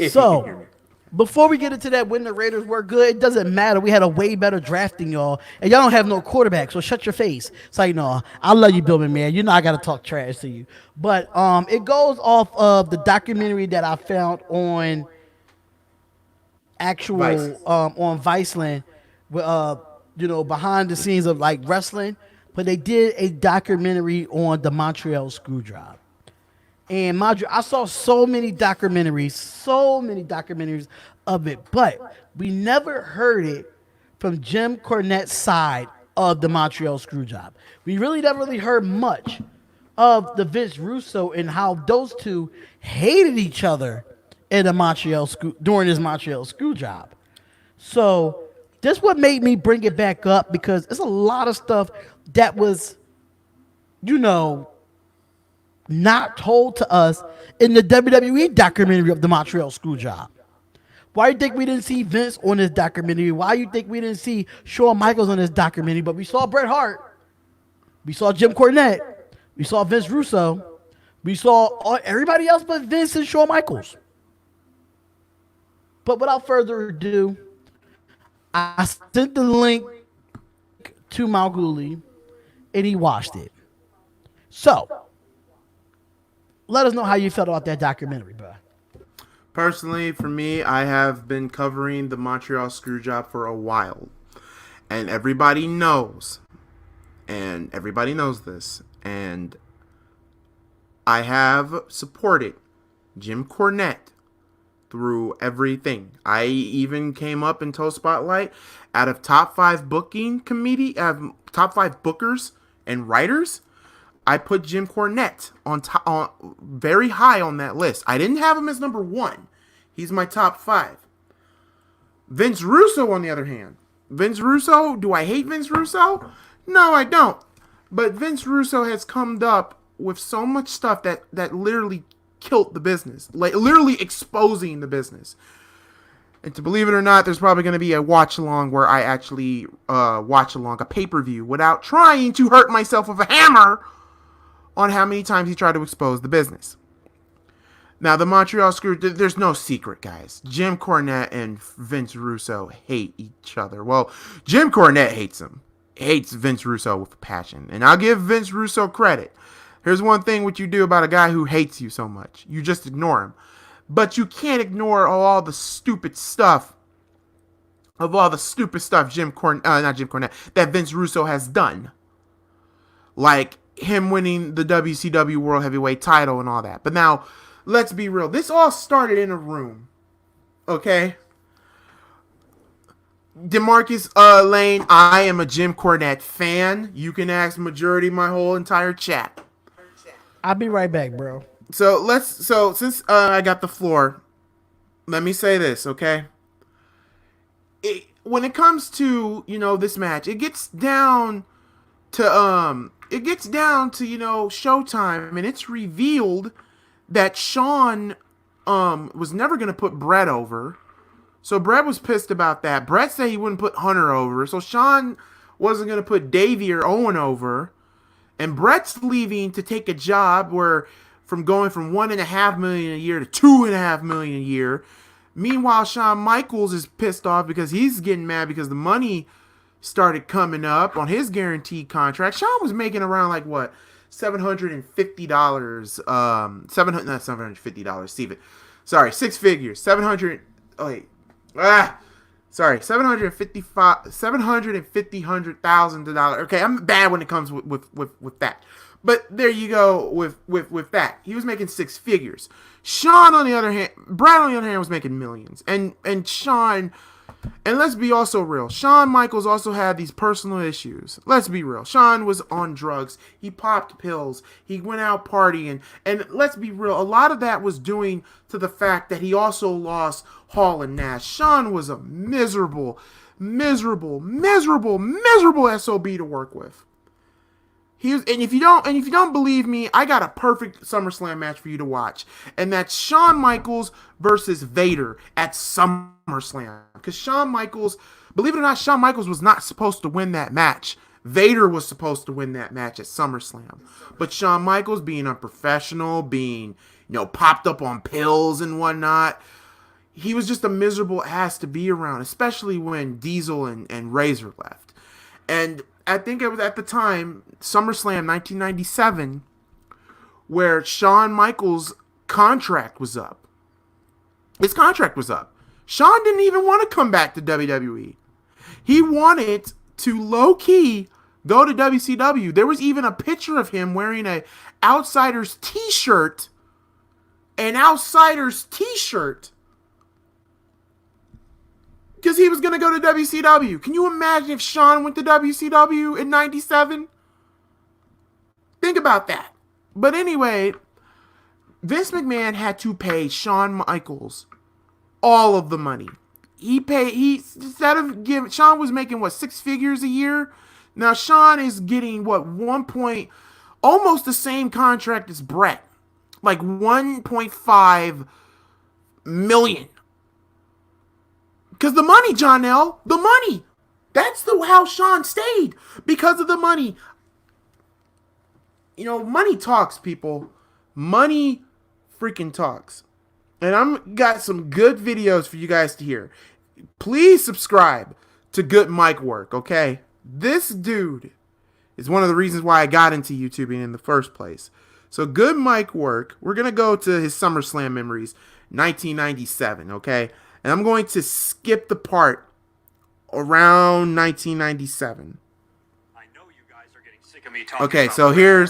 So, before we get into that, when the Raiders were good, it doesn't matter. We had a way better draft than y'all, and y'all don't have no quarterback, so shut your face. So, you know, I love you, Billman, man. You know I got to talk trash to you. But it goes off of the documentary that I found on actual, on Viceland, you know, behind the scenes of, like, wrestling. But they did a documentary on the Montreal Screwjob. And I saw so many documentaries of it, but we never heard it from Jim Cornette's side of the Montreal Screwjob. We really never really heard much of the Vince Russo and how those two hated each other in the during his Montreal Screwjob. So this what made me bring it back up, because it's a lot of stuff that was, you know, not told to us in the WWE documentary of the Montreal Screwjob. Why do you think we didn't see Vince on this documentary? Why do you think we didn't see Shawn Michaels on this documentary? But we saw Bret Hart. We saw Jim Cornette. We saw Vince Russo. We saw everybody else but Vince and Shawn Michaels. But without further ado, I sent the link to MalcGoolie, and he watched it. So, let us know how you felt about that documentary, bro. Personally, for me, I have been covering the Montreal Screwjob for a while. And everybody knows this. And I have supported Jim Cornette through everything. I even came up in Toe Spotlight out of top 5 booking committee, top 5 bookers and writers. I put Jim Cornette on very high on that list. I didn't have him as number 1. He's my top 5. Vince Russo, on the other hand. Vince Russo, do I hate Vince Russo? No, I don't. But Vince Russo has come up with so much stuff that literally killed the business. Like, literally exposing the business. And to believe it or not, there's probably going to be a watch-along where I actually watch along a pay-per-view without trying to hurt myself with a hammer on how many times he tried to expose the business. Now, the Montreal Screw, there's no secret, guys. Jim Cornette and Vince Russo hate each other. Well, Jim Cornette hates him. Hates Vince Russo with a passion. And I'll give Vince Russo credit. Here's one thing what you do about a guy who hates you so much. You just ignore him. But you can't ignore all the stupid stuff that Vince Russo has done. Like him winning the WCW World Heavyweight title and all that. But now, let's be real. This all started in a room. Okay? DeMarcus Lane, I am a Jim Cornette fan. You can ask majority of my whole entire chat. I'll be right back, bro. So since I got the floor, let me say this, okay? When it comes to, you know, this match, it gets down to Showtime, and it's revealed that Shawn was never going to put Bret over. So Bret was pissed about that. Bret said he wouldn't put Hunter over. So Shawn wasn't going to put Davey or Owen over. And Bret's leaving to take a job from going from $1.5 million a year to $2.5 million a year. Meanwhile, Shawn Michaels is pissed off because he's getting mad because the money started coming up on his guaranteed contract. Shawn was making around like what? $750. Not $750, Steve. Sorry, 6 figures. $750,000. Okay, I'm bad when it comes with that. But there you go with that. He was making 6 figures. Shawn, on the other hand, Brad, on the other hand, was making millions. And Shawn, and let's be also real, Shawn Michaels also had these personal issues. Let's be real. Shawn was on drugs. He popped pills. He went out partying. And let's be real, a lot of that was due to the fact that he also lost Hall and Nash. Shawn was a miserable SOB to work with. And if you don't believe me, I got a perfect SummerSlam match for you to watch, and that's Shawn Michaels versus Vader at SummerSlam. Because Shawn Michaels, believe it or not, Shawn Michaels was not supposed to win that match. Vader was supposed to win that match at SummerSlam, but Shawn Michaels, being unprofessional, being popped up on pills and whatnot, he was just a miserable ass to be around, especially when Diesel and Razor left. And I think it was at the time, SummerSlam 1997, where Shawn Michaels' contract was up. His contract was up. Shawn didn't even want to come back to WWE. He wanted to low-key go to WCW. There was even a picture of him wearing a Outsiders t-shirt. An Outsiders t-shirt. Because he was going to go to WCW. Can you imagine if Shawn went to WCW in 97? Think about that. But anyway, Vince McMahon had to pay Shawn Michaels all of the money. Shawn was making, what, 6 figures a year? Now Shawn is getting, what, almost the same contract as Bret. Like 1.5 million. Because the money, John L., the money. That's how Shawn stayed. Because of the money. Money talks, people. Money freaking talks. And I'm got some good videos for you guys to hear. Please subscribe to Good Mic Work, okay? This dude is one of the reasons why I got into YouTubing in the first place. So Good Mic Work, we're going to go to his SummerSlam memories, 1997, okay? And I'm going to skip the part around 1997. I know you guys are getting sick of me talking. Okay, about so here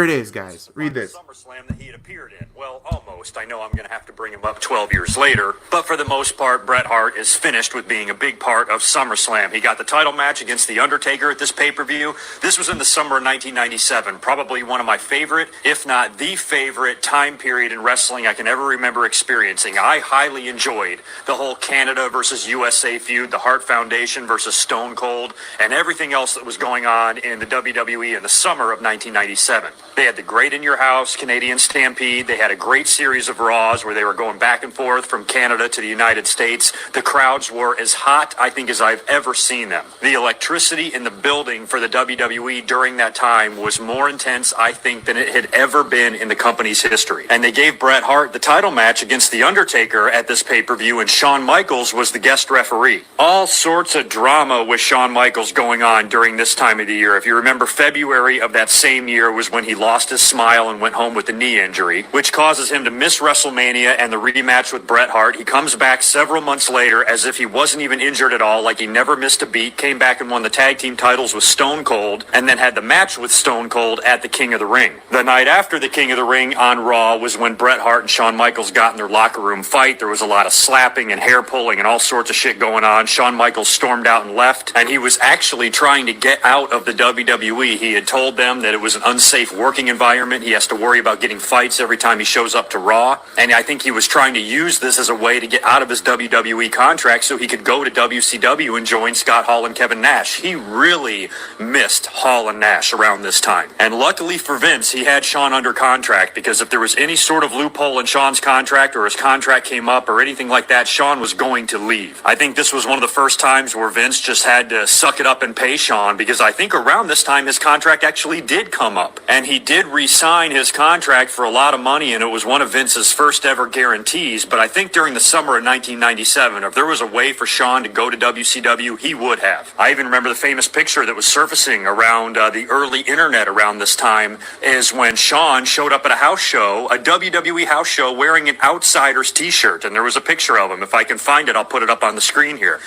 it is, guys. Read this. SummerSlam that he had appeared in. Well, almost. I know I'm going to have to bring him up 12 years later, but for the most part, Bret Hart is finished with being a big part of SummerSlam. He got the title match against The Undertaker at this pay-per-view. This was in the summer of 1997, probably one of my favorite, if not the favorite, time period in wrestling I can ever remember experiencing. I highly enjoyed the whole Canada versus USA feud, the Hart Foundation versus Stone Cold, and everything else that was going on in the WWE in the summer of 1997. They had the Great In Your House Canadian Stampede. They had a great series of Raws where they were going back and forth from Canada to the United States. The crowds were as hot, I think, as I've ever seen them. The electricity in the building for the WWE during that time was more intense, I think, than it had ever been in the company's history. And they gave Bret Hart the title match against The Undertaker at this pay-per-view, and Shawn Michaels was the guest referee. All sorts of drama with Shawn Michaels going on during this time of the year. If you remember, February of that same year was when he lost his smile and went home with a knee injury, which causes him to miss WrestleMania and the rematch with Bret Hart. He comes back several months later as if he wasn't even injured at all, like he never missed a beat, came back and won the tag team titles with Stone Cold, and then had the match with Stone Cold at the King of the Ring. The night after the King of the Ring on Raw was when Bret Hart and Shawn Michaels got in their locker room fight. There was a lot of slapping and hair pulling and all sorts of shit going on. Shawn Michaels stormed out and left, and he was actually trying to get out of the WWE. He had told them that it was an unsafe working environment. He has to worry about getting fights every time he shows up to Raw, and I think he was trying to use this as a way to get out of his WWE contract so he could go to WCW and join Scott Hall and Kevin Nash. He really missed Hall and Nash around this time. And luckily for Vince, he had Shawn under contract, because if there was any sort of loophole in Shawn's contract or his contract came up or anything like that, Shawn was going to leave. I think this was one of the first times where Vince just had to suck it up and pay Shawn, because I think around this time his contract actually did come up. And he did re-sign his contract for a lot of money, and it was one of Vince's first ever guarantees. But I think during the summer of 1997, if there was a way for Shawn to go to WCW, he would have. I even remember the famous picture that was surfacing around the early internet around this time, is when Shawn showed up at a house show, a WWE house show, wearing an Outsiders t-shirt, and there was a picture of him. If I can find it, I'll put it up on the screen here.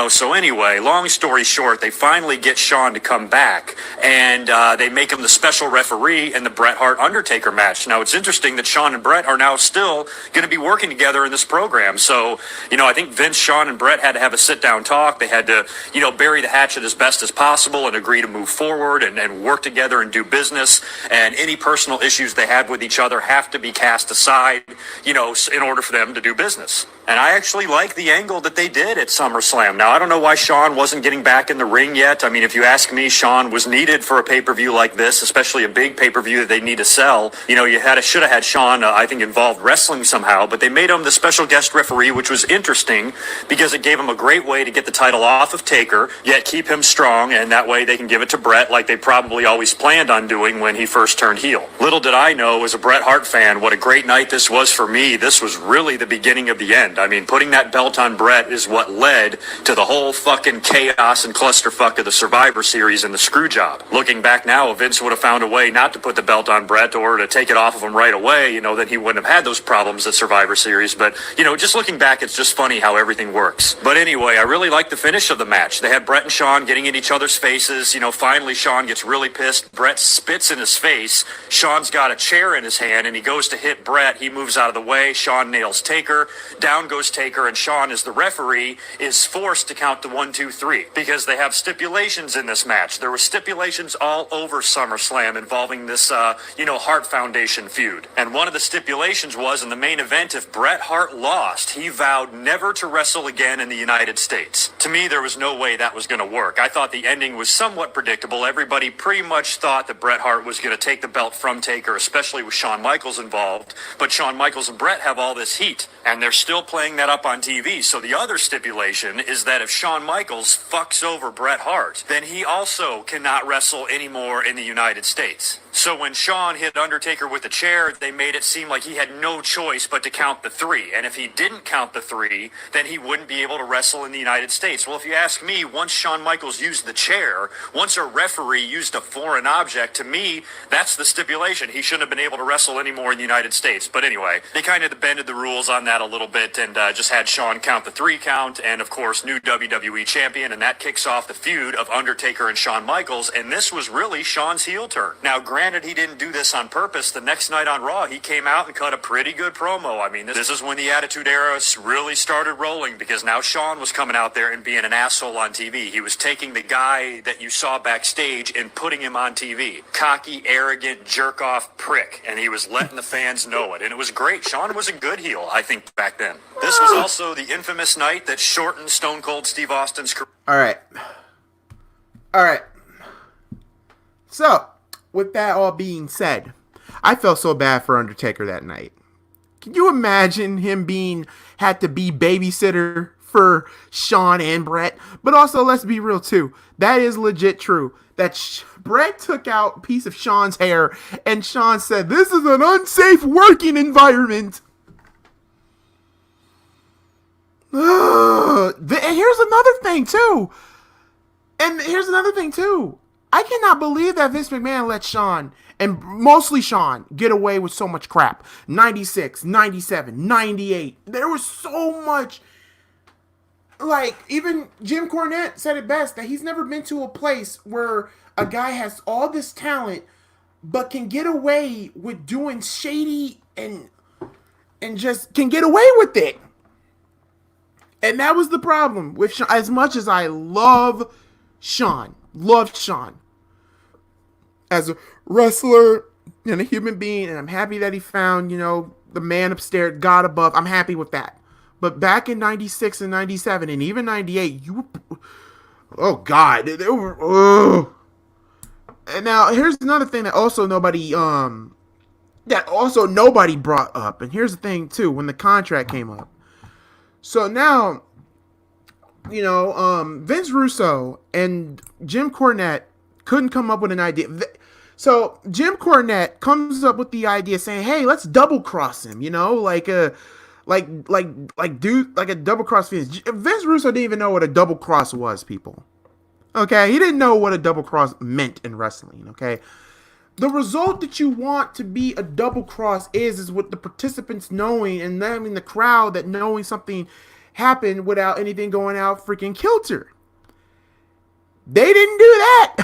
So anyway, long story short, they finally get Shawn to come back, and they make him the special referee in the Bret Hart Undertaker match. Now, it's interesting that Shawn and Bret are now still going to be working together in this program. So, I think Vince, Shawn, and Bret had to have a sit-down talk. They had to, bury the hatchet as best as possible and agree to move forward and work together and do business. And any personal issues they have with each other have to be cast aside, in order for them to do business. And I actually like the angle that they did at SummerSlam. Now, I don't know why Shawn wasn't getting back in the ring yet. I mean, if you ask me, Shawn was needed for a pay-per-view like this, especially a big pay-per-view that they need to sell. You know, should have had Shawn, I think, involved wrestling somehow, but they made him the special guest referee, which was interesting because it gave him a great way to get the title off of Taker, yet keep him strong, and that way they can give it to Bret like they probably always planned on doing when he first turned heel. Little did I know, as a Bret Hart fan, what a great night this was for me. This was really the beginning of the end. I mean, putting that belt on Bret is what led to the whole fucking chaos and clusterfuck of the Survivor Series and the screw job. Looking back now, if Vince would have found a way not to put the belt on Bret or to take it off of him right away, you know, then he wouldn't have had those problems at Survivor Series. But, you know, just looking back, it's just funny how everything works. But anyway, I really like the finish of the match. They had Bret and Shawn getting in each other's faces. You know, finally Shawn gets really pissed. Bret spits in his face. Shawn's got a chair in his hand and he goes to hit Bret. He moves out of the way. Shawn nails Taker. Down goes Taker. And Shawn, as the referee, is forced to count to 1, 2, 3 because they have stipulations in this match. There were stipulations all over SummerSlam involving this, Hart Foundation feud. And one of the stipulations was in the main event, if Bret Hart lost, he vowed never to wrestle again in the United States. To me, there was no way that was going to work. I thought the ending was somewhat predictable. Everybody pretty much thought that Bret Hart was going to take the belt from Taker, especially with Shawn Michaels involved. But Shawn Michaels and Bret have all this heat, and they're still playing that up on TV. So the other stipulation is that if Shawn Michaels fucks over Bret Hart, then he also cannot wrestle anymore in the United States. So when Shawn hit Undertaker with the chair, they made it seem like he had no choice but to count the 3. And if he didn't count the 3, then he wouldn't be able to wrestle in the United States. Well, if you ask me, once Shawn Michaels used the chair, once a referee used a foreign object, to me, that's the stipulation. He shouldn't have been able to wrestle anymore in the United States. But anyway, they kind of bended the rules on that a little bit and just had Shawn count the 3 count. And of course, new WWE champion. And that kicks off the feud of Undertaker and Shawn Michaels. And this was really Shawn's heel turn. Now, granted, he didn't do this on purpose. The next night on Raw, he came out and cut a pretty good promo. I mean, this is when the Attitude Era really started rolling because now Shawn was coming out there and being an asshole on TV. He was taking the guy that you saw backstage and putting him on TV. Cocky, arrogant, jerk-off prick. And he was letting the fans know it. And it was great. Shawn was a good heel, I think, back then. This was also the infamous night that shortened Stone Cold Steve Austin's career. All right. So, with that all being said, I felt so bad for Undertaker that night. Can you imagine him had to be babysitter for Shawn and Bret? But also, let's be real too. That is legit true. That Bret took out a piece of Shawn's hair and Shawn said, "This is an unsafe working environment." And here's another thing too. I cannot believe that Vince McMahon let Shawn, and mostly Shawn, get away with so much crap. 96, 97, 98. There was so much. Like, even Jim Cornette said it best, that he's never been to a place where a guy has all this talent, but can get away with doing shady and just can get away with it. And that was the problem with Shawn. As much as I loved Shawn as a wrestler and a human being, and I'm happy that he found, the man upstairs, God above. I'm happy with that. But back in 96 and 97 and even 98, oh God, they were, oh. And now here's another thing that also nobody brought up. And here's the thing too, when the contract came up. So now, Vince Russo and Jim Cornette couldn't come up with an idea. So Jim Cornette comes up with the idea saying, "Hey, let's double cross him," like a double cross Vince. Vince Russo didn't even know what a double cross was, people. Okay, he didn't know what a double cross meant in wrestling. Okay, the result that you want to be a double cross is with the participants knowing and then the crowd that knowing something happened without anything going out freaking kilter. They didn't do that.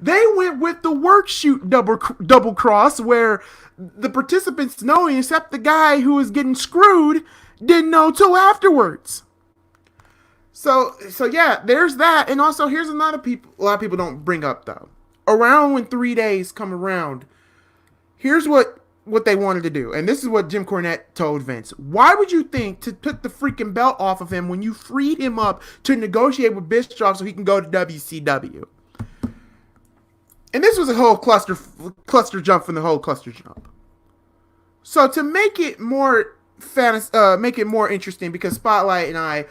They went with the work shoot double cross, where the participants knowing, except the guy who was getting screwed, didn't know till afterwards. So yeah, there's that. And also, here's a lot of people don't bring up though. Around when 3 days come around, here's what what they wanted to do, and this is what Jim Cornette told Vince. Why would you think to put the freaking belt off of him when you freed him up to negotiate with Bischoff so he can go to WCW? And this was a whole cluster jump from the whole cluster jump. So to make it more make it more interesting, because Spotlight and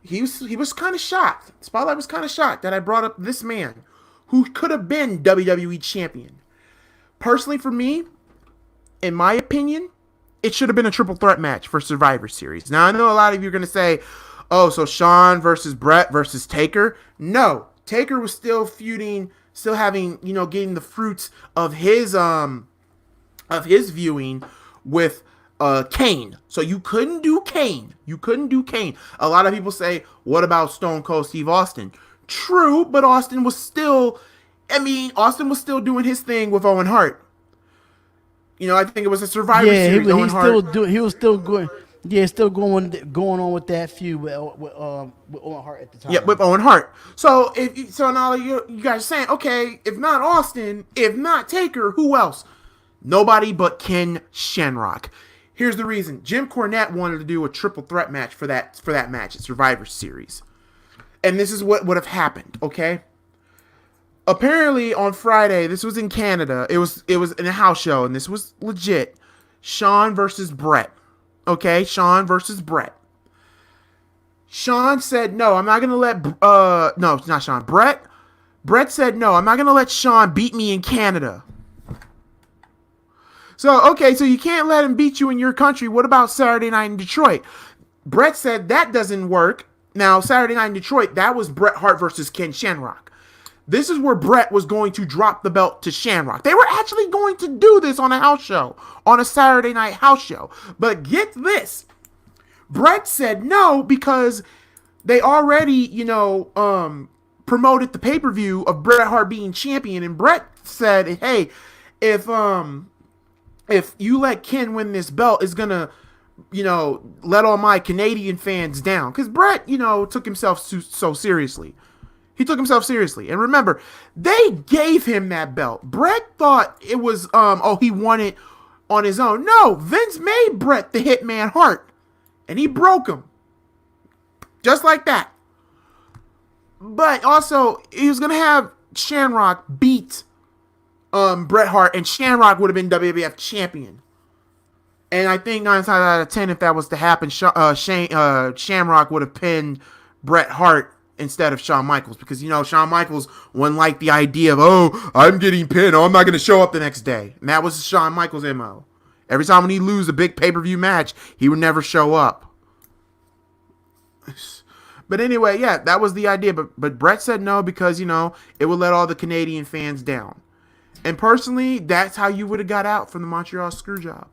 he was kind of shocked. Spotlight was kind of shocked that I brought up this man who could have been WWE champion. Personally, for me, in my opinion, it should have been a triple threat match for Survivor Series. Now, I know a lot of you are going to say, oh, so Shawn versus Brett versus Taker. No, Taker was still feuding, still having, getting the fruits of his viewing with Kane. So you couldn't do Kane. A lot of people say, what about Stone Cold Steve Austin? True, but Austin was still doing his thing with Owen Hart. I think it was a Survivor Series. He was still going. Yeah, still going on with that feud with Owen Hart at the time. Yeah, with Owen Hart. So now you guys are saying, okay, if not Austin, if not Taker, who else? Nobody but Ken Shamrock. Here's the reason. Jim Cornette wanted to do a triple threat match for that match at Survivor Series. And this is what would have happened, okay? Apparently on Friday, this was in Canada. It was in a house show, and this was legit. Shawn versus Brett. Okay, Shawn versus Brett. Shawn said, no, I'm not going to let... no, it's not Shawn. Brett said, no, I'm not going to let Shawn beat me in Canada. So, okay, so you can't let him beat you in your country. What about Saturday Night in Detroit? Brett said that doesn't work. Now, Saturday Night in Detroit, that was Bret Hart versus Ken Shamrock. This is where Brett was going to drop the belt to Shamrock. They were actually going to do this on a house show, on a Saturday night house show. But get this. Brett said no because they already, promoted the pay-per-view of Bret Hart being champion. And Brett said, hey, if you let Ken win this belt, it's going to, let all my Canadian fans down. Because Brett, took himself so seriously. He took himself seriously. And remember, they gave him that belt. Brett thought it was, he won it on his own. No, Vince made Brett the Hitman Hart. And he broke him. Just like that. But also, he was going to have Shamrock beat Bret Hart. And Shamrock would have been WWF champion. And I think 9 times out of 10, if that was to happen, Shamrock would have pinned Bret Hart instead of Shawn Michaels, because Shawn Michaels wouldn't like the idea of, I'm getting pinned, I'm not going to show up the next day. And that was Shawn Michaels' MO. Every time when he lose a big pay-per-view match, he would never show up. But anyway, yeah, that was the idea. But Brett said no because, it would let all the Canadian fans down. And personally, that's how you would have got out from the Montreal Screwjob.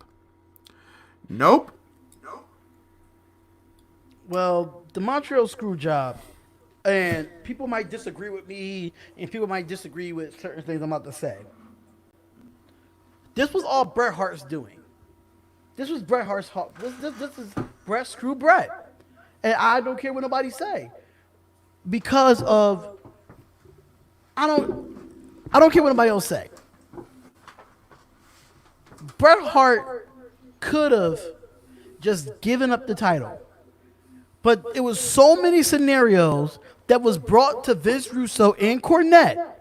Nope. Well, the Montreal Screwjob, and people might disagree with me, and people might disagree with certain things I'm about to say. This was all Bret Hart's doing. This was Bret Hart's. This is Bret Screw Bret, and I don't care what nobody say, because of I don't care what nobody else say. Bret Hart could have just given up the title. But it was so many scenarios that was brought to Vince Russo and Cornette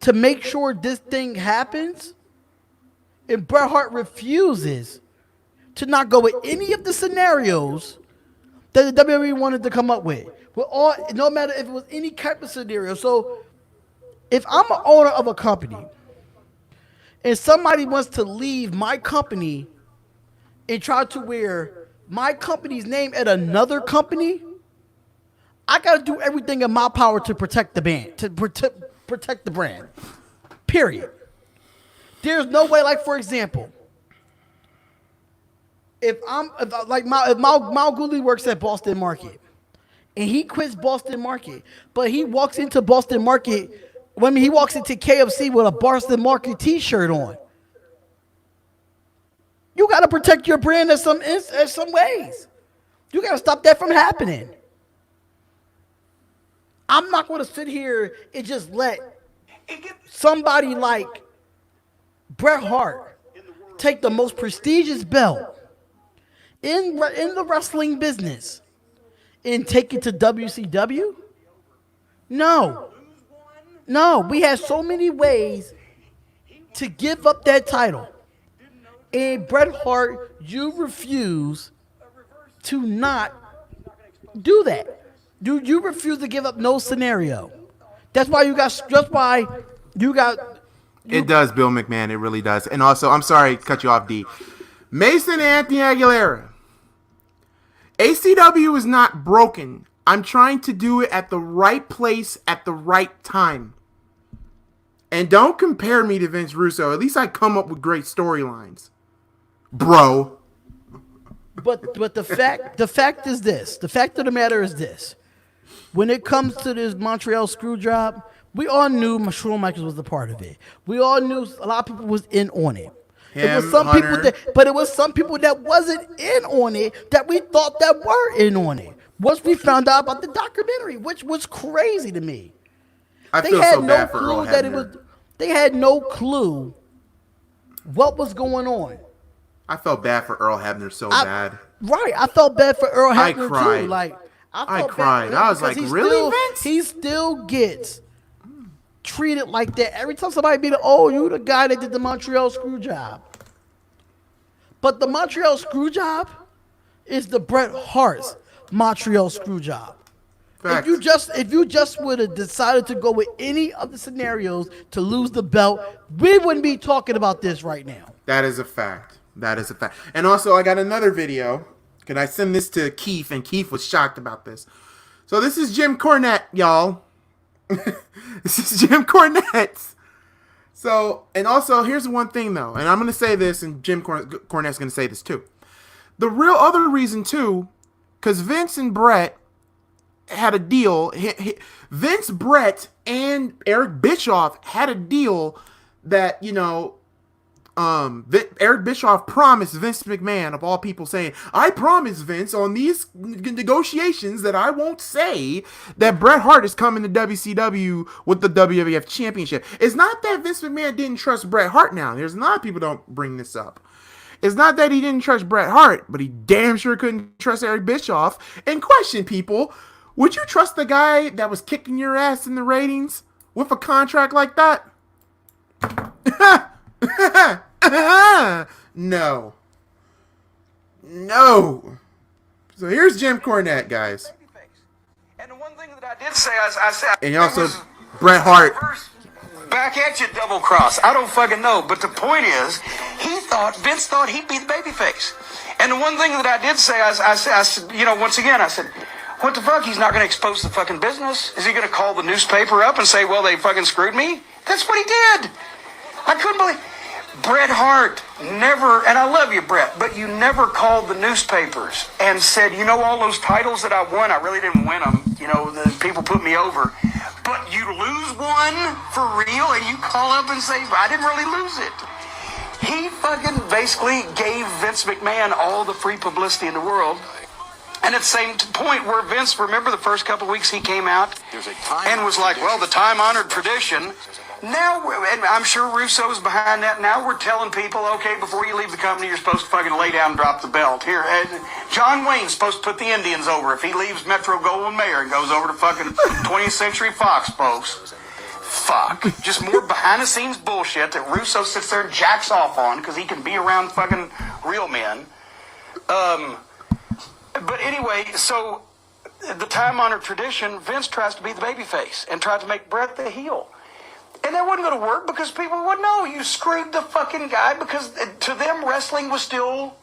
to make sure this thing happens. And Bret Hart refuses to not go with any of the scenarios that the WWE wanted to come up with. No matter if it was any type of scenario. So if I'm an owner of a company and somebody wants to leave my company and try to wear my company's name at another company, I got to do everything in my power to protect the band, to protect the brand. Period. There's no way, like, for example, if MalcGoolie works at Boston Market and he quits Boston Market, but he walks into Boston Market, he walks into KFC with a Boston Market t-shirt on. You got to protect your brand in some ways. You got to stop that from happening. I'm not going to sit here and just let somebody like Bret Hart take the most prestigious belt in the wrestling business and take it to WCW? No. No, we had so many ways to give up that title. And Bret Hart, you refuse to not do that. You refuse to give up no scenario. That's why you got. It does, Bill McMahon. It really does. And also, I'm sorry to cut you off, D. Mason and Anthony Aguilera. ACW is not broken. I'm trying to do it at the right place at the right time. And don't compare me to Vince Russo. At least I come up with great storylines, bro. But the fact is this. The fact of the matter is this. When it comes to this Montreal screw job, we all knew Shawn Michaels was a part of it. We all knew a lot of people was in on it. It was some people but it was some people that wasn't in on it that we thought that were in on it. Once we found out about the documentary, which was crazy to me. I feel so bad for Earl Hebner. They had no clue what was going on. I felt bad for Earl Hebner so bad. Right, I felt bad for Earl Hebner cried. too. Like I cried. I was like, really, Vince? He still gets treated like that every time somebody be like, "Oh, you the guy that did the Montreal screw job." But the Montreal screw job is the Bret Hart's Montreal screw job. Facts. If you just would have decided to go with any of the scenarios to lose the belt, we wouldn't be talking about this right now. That is a fact. That is a fact. And also, I got another video. Can I send this to Keith? And Keith was shocked about this. So this is Jim Cornette, y'all. This is Jim Cornette. So, and also, here's one thing, though. And I'm going to say this, and Jim Cornette's going to say this, too. The real other reason, too, because Vince and Bret had a deal. Vince, Bret, and Eric Bischoff had a deal that, you know, Eric Bischoff promised Vince McMahon, of all people, saying, I promise Vince on these negotiations that I won't say that Bret Hart is coming to WCW with the WWF Championship. It's not that Vince McMahon didn't trust Bret Hart now. There's a lot of people don't bring this up. It's not that he didn't trust Bret Hart, but he damn sure couldn't trust Eric Bischoff. And question, people, would you trust the guy that was kicking your ass in the ratings with a contract like that? No. No. So here's Jim Cornette, guys. And the one thing that I did say, I said... And also, Bret Hart. Back at you, double cross. I don't fucking know. But the point is, Vince thought he'd be the babyface. And the one thing that I did say, I said, you know, once again, I said, what the fuck? He's not going to expose the fucking business? Is he going to call the newspaper up and say, well, they fucking screwed me? That's what he did. I couldn't believe... Bret Hart never, and I love you, Bret, but you never called the newspapers and said, you know, all those titles that I won, I really didn't win them. You know, the people put me over. But you lose one for real, and you call up and say, I didn't really lose it. He fucking basically gave Vince McMahon all the free publicity in the world. And at the same point where Vince, remember the first couple of weeks he came out and was like, well, the time-honored tradition. Now, and I'm sure Russo's behind that. Now we're telling people, okay, before you leave the company, you're supposed to fucking lay down and drop the belt. Here, John Wayne's supposed to put the Indians over if he leaves Metro-Goldwyn-Mayer and goes over to fucking 20th Century Fox, folks. Fuck. Just more behind-the-scenes bullshit that Russo sits there and jacks off on because he can be around fucking real men. But anyway, so the time-honored tradition, Vince tries to be the babyface and tries to make Bret the heel. And that wasn't going to work because people would know you screwed the fucking guy because to them wrestling was still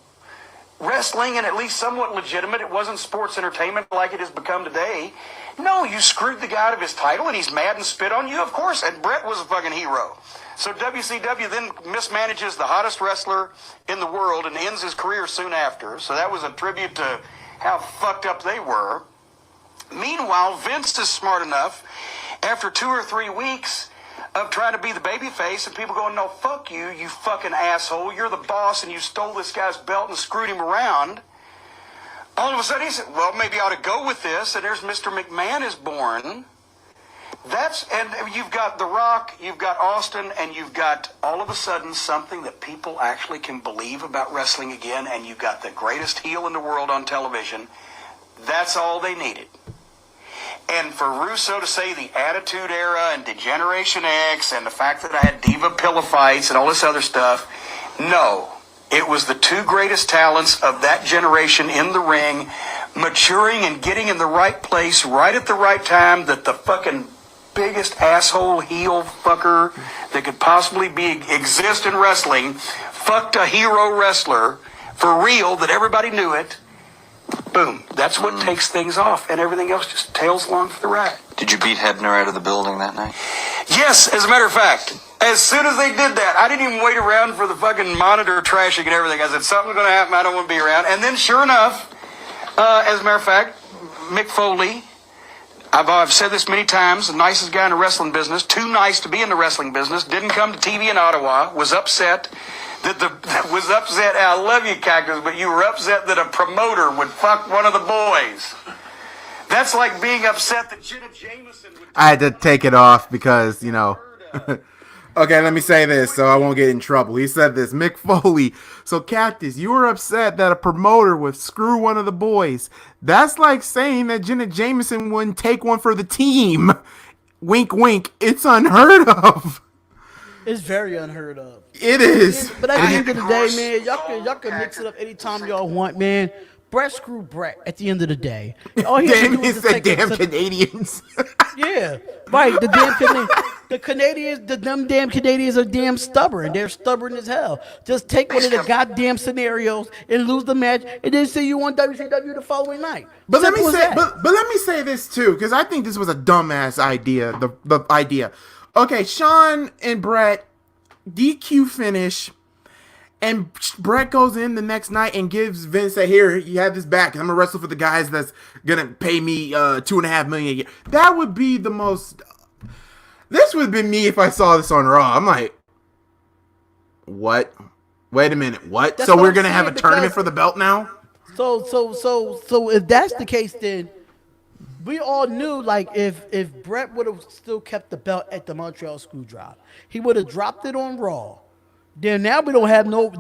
wrestling and at least somewhat legitimate. It wasn't sports entertainment like it has become today. No, you screwed the guy out of his title and he's mad and spit on you, of course. And Bret was a fucking hero. So WCW then mismanages the hottest wrestler in the world and ends his career soon after. So that was a tribute to how fucked up they were. Meanwhile, Vince is smart enough after 2 or 3 weeks of trying to be the babyface and people going, no, fuck you, you fucking asshole. You're the boss and you stole this guy's belt and screwed him around. All of a sudden he said, well, maybe I ought to go with this. And there's Mr. McMahon is born. And you've got The Rock, you've got Austin, and you've got all of a sudden something that people actually can believe about wrestling again, and you've got the greatest heel in the world on television. That's all they needed. And for Russo to say the Attitude Era and Degeneration X and the fact that I had Diva Pillow fights and all this other stuff, no. It was the two greatest talents of that generation in the ring, maturing and getting in the right place right at the right time, that the fucking biggest asshole heel fucker that could possibly exist in wrestling fucked a hero wrestler for real, that everybody knew it. Boom. That's what takes things off, and everything else just tails along for the ride. Did you beat Hebner out of the building that night? Yes, as a matter of fact. As soon as they did that, I didn't even wait around for the fucking monitor trashing and everything. I said, something's going to happen, I don't want to be around. And then sure enough, as a matter of fact, Mick Foley, I've said this many times, the nicest guy in the wrestling business, too nice to be in the wrestling business, didn't come to TV in Ottawa, was upset. I love you, Cactus, but you were upset that a promoter would fuck one of the boys. That's like being upset that Jenna Jameson would... I had to take it off because, you know... Okay, let me say this so I won't get in trouble. He said this, Mick Foley. So, Cactus, you were upset that a promoter would screw one of the boys. That's like saying that Jenna Jameson wouldn't take one for the team. Wink, wink. It's unheard of. It's very unheard of. It is. But at the end of the day, man, y'all can mix it up anytime y'all want, man. Brett screw Brett at the end of the day. All he Damn, he said damn Canadians. Yeah, right. The damn Canadians are damn stubborn. They're stubborn as hell. Just take one of the goddamn scenarios and lose the match, and then see you on WCW the following night. But let me say this too, because I think this was a dumbass idea. The idea. Okay, Sean and Brett DQ finish. And Brett goes in the next night and gives Vince a, here, you have this back. I'm going to wrestle for the guys that's going to pay me $2.5 million a year. That would be the most... This would have been me if I saw this on Raw. I'm like, what? Wait a minute, what? So we're going to have a tournament for the belt now? So if that's the case, then we all knew, like, if Brett would have still kept the belt at the Montreal Screwjob, he would have dropped it on Raw. Then now we don't have no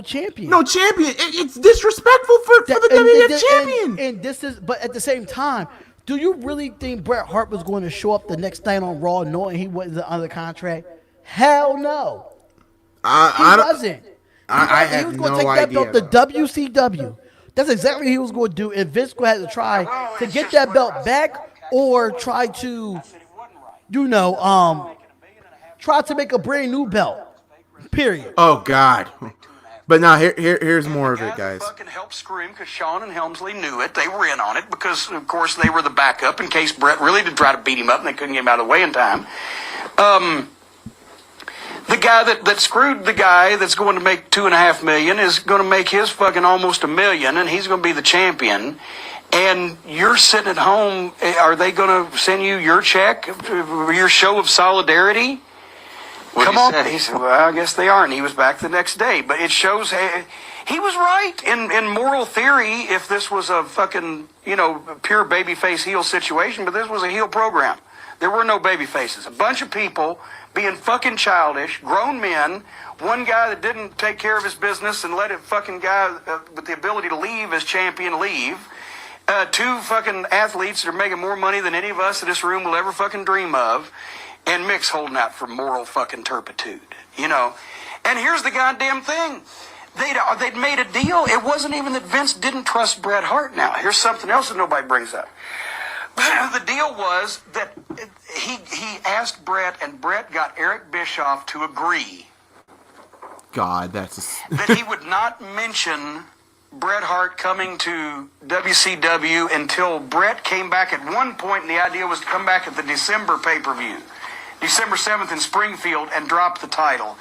champion. No champion. It's disrespectful for the WWF champion. And this is, but at the same time, do you really think Bret Hart was going to show up the next night on Raw knowing he wasn't under contract? Hell no. He wasn't. I was going to take that belt to WCW. That's exactly what he was going to do. And Vince would have to try to get that belt back, or try to, try to make a brand new belt. Period. Oh God! But now here's more of it, guys. Fucking helped screw him because Shawn and Helmsley knew it. They were in on it because, of course, they were the backup in case Brett really did try to beat him up and they couldn't get him out of the way in time. The guy that screwed the guy that's going to make $2.5 million is going to make his fucking almost $1 million, and he's going to be the champion. And you're sitting at home. Are they going to send you your check, your show of solidarity? Come on. He said, well, I guess they aren't. He was back the next day. But it shows he was right in moral theory if this was a fucking, pure babyface heel situation. But this was a heel program. There were no baby faces. A bunch of people being fucking childish, grown men, one guy that didn't take care of his business and let a fucking guy with the ability to leave as champion leave. Two fucking athletes that are making more money than any of us in this room will ever fucking dream of. And Mick's holding out for moral fucking turpitude, And here's the goddamn thing. They'd made a deal. It wasn't even that Vince didn't trust Bret Hart now. Here's something else that nobody brings up. The deal was that he asked Bret, and Bret got Eric Bischoff to agree. God, that he would not mention Bret Hart coming to WCW until Bret came back at one point, and the idea was to come back at the December pay-per-view. December 7th in Springfield, and drop the title.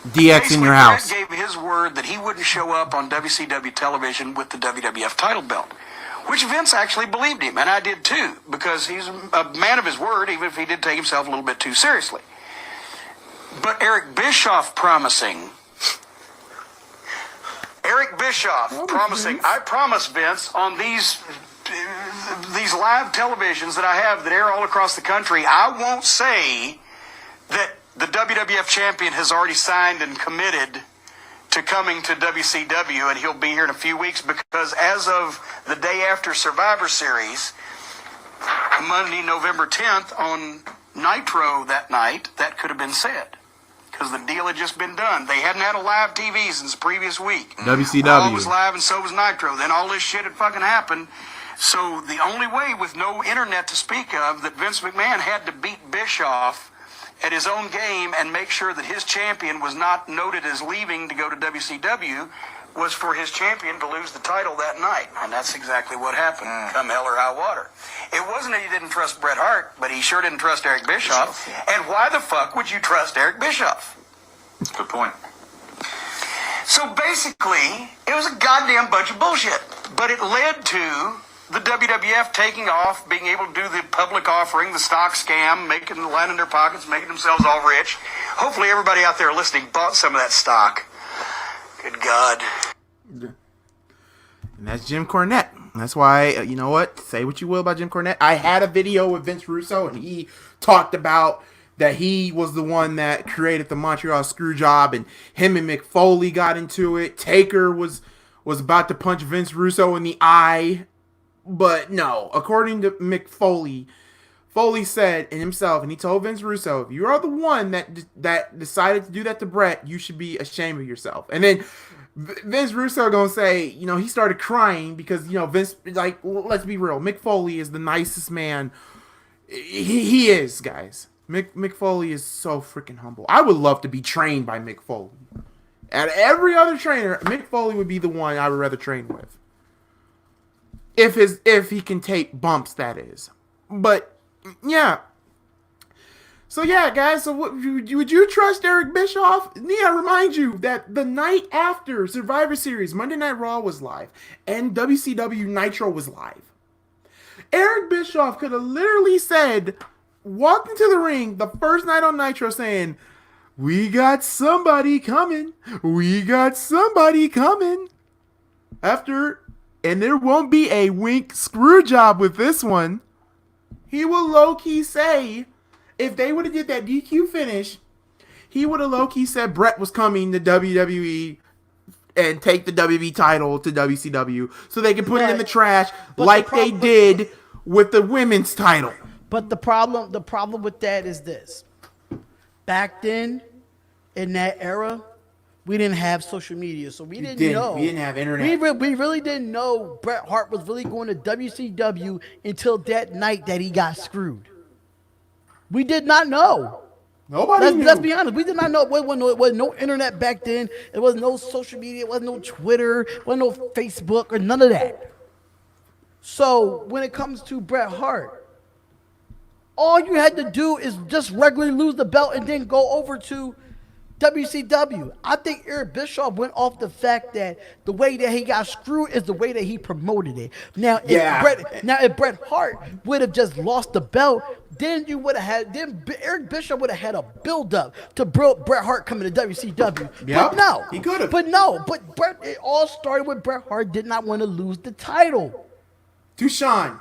DX basically, in your house. Bret gave his word that he wouldn't show up on WCW television with the WWF title belt, which Vince actually believed him, and I did too, because he's a man of his word, even if he did take himself a little bit too seriously. But Eric Bischoff promising, I promise Vince on these live televisions that I have that air all across the country, I won't say that the WWF champion has already signed and committed to coming to WCW, and he'll be here in a few weeks, because as of the day after Survivor Series, Monday, November 10th, on Nitro that night, that could have been said. Because the deal had just been done. They hadn't had a live TV since the previous week. WCW. All was live and so was Nitro. Then all this shit had fucking happened. So the only way, with no internet to speak of, that Vince McMahon had to beat Bischoff at his own game and make sure that his champion was not noted as leaving to go to WCW, was for his champion to lose the title that night. And that's exactly what happened, come hell or high water. It wasn't that he didn't trust Bret Hart, but he sure didn't trust Eric Bischoff. And why the fuck would you trust Eric Bischoff? Good point. So basically, it was a goddamn bunch of bullshit. But it led to the WWF taking off, being able to do the public offering, the stock scam, making the line in their pockets, making themselves all rich. Hopefully everybody out there listening bought some of that stock. Good God. And that's Jim Cornette. That's why, you know what? Say what you will about Jim Cornette. I had a video with Vince Russo, and he talked about that he was the one that created the Montreal Screwjob, and him and Mick Foley got into it. Taker was about to punch Vince Russo in the eye, but no. According to Mick Foley, Foley said in himself, and he told Vince Russo, if you are the one that decided to do that to Bret, you should be ashamed of yourself. And then Vince Russo gonna say, you know, he started crying because, you know, Vince, like, let's be real, Mick Foley is the nicest man. He is, guys. Mick Foley is so freaking humble. I would love to be trained by Mick Foley. At every other trainer, Mick Foley would be the one I would rather train with. If he can take bumps, that is. But yeah. So yeah, guys. So would you trust Eric Bischoff? Yeah, I remind you that the night after Survivor Series, Monday Night Raw was live, and WCW Nitro was live. Eric Bischoff could have literally said, walked into the ring the first night on Nitro, saying, "We got somebody coming. We got somebody coming." And there won't be a wink screw job with this one. He will low-key say, if they would have did that DQ finish, he would have low-key said Bret was coming to WWE and take the WWE title to WCW so they can put it in the trash like they did with the women's title. But the problem with that is this. Back then, in that era, we didn't have social media, so we didn't know. We didn't have internet. We really didn't know Bret Hart was really going to WCW until that night that he got screwed. We did not know. Nobody knew. Let's be honest. We did not know. There was no internet back then. There was no social media. There was no Twitter. There was no Facebook or none of that. So when it comes to Bret Hart, all you had to do is just regularly lose the belt and then go over to WCW. I think Eric Bischoff went off the fact that the way that he got screwed is the way that he promoted it. Now, if Bret Hart would have just lost the belt, then Eric Bischoff would have had a build up to Bret Hart coming to WCW. Yep, but no, he could have. But no, it all started with Bret Hart did not want to lose the title To Sean.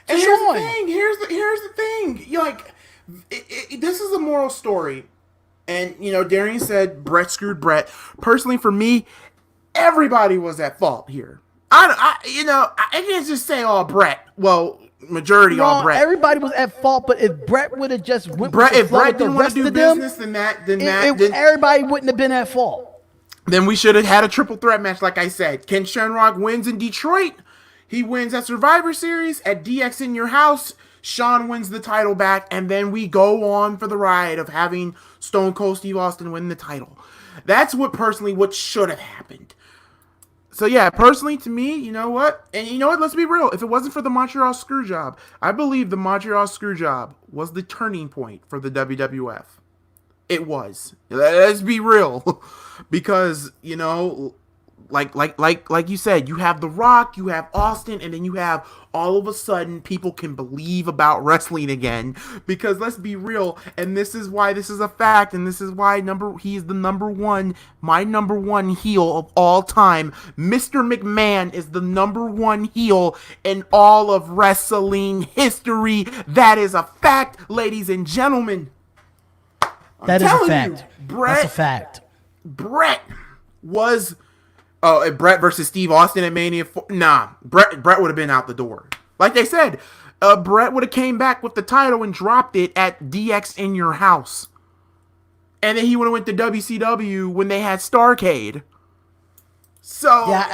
And here's the thing. You're like, this is a moral story. And, you know, Darian said Bret screwed Bret. Personally, for me, everybody was at fault here. I can't just say all Bret. Well, majority all Bret. Everybody was at fault, but if Bret would have just went if Bret didn't want to do business, then everybody wouldn't have been at fault. Then we should have had a triple threat match, like I said. Ken Shamrock wins in Detroit. He wins at Survivor Series. At DX in Your House, Shawn wins the title back, and then we go on for the ride of having Stone Cold Steve Austin win the title. That's what should have happened. So yeah, personally to me, you know what? And you know what? Let's be real. If it wasn't for the Montreal Screwjob, I believe the Montreal Screwjob was the turning point for the WWF. It was. Let's be real. Because, you know, like you said, you have The Rock, you have Austin, and then you have all of a sudden people can believe about wrestling again. Because let's be real, and this is why this is a fact, and this is why he's the my number one heel of all time. Mr. McMahon is the number one heel in all of wrestling history. That is a fact, ladies and gentlemen. That is a fact. That's a fact. Brett was Brett versus Steve Austin at Mania 4. Nah, Brett would have been out the door. Like they said, Brett would have came back with the title and dropped it at DX in Your House. And then he would have went to WCW when they had Starrcade. So yeah,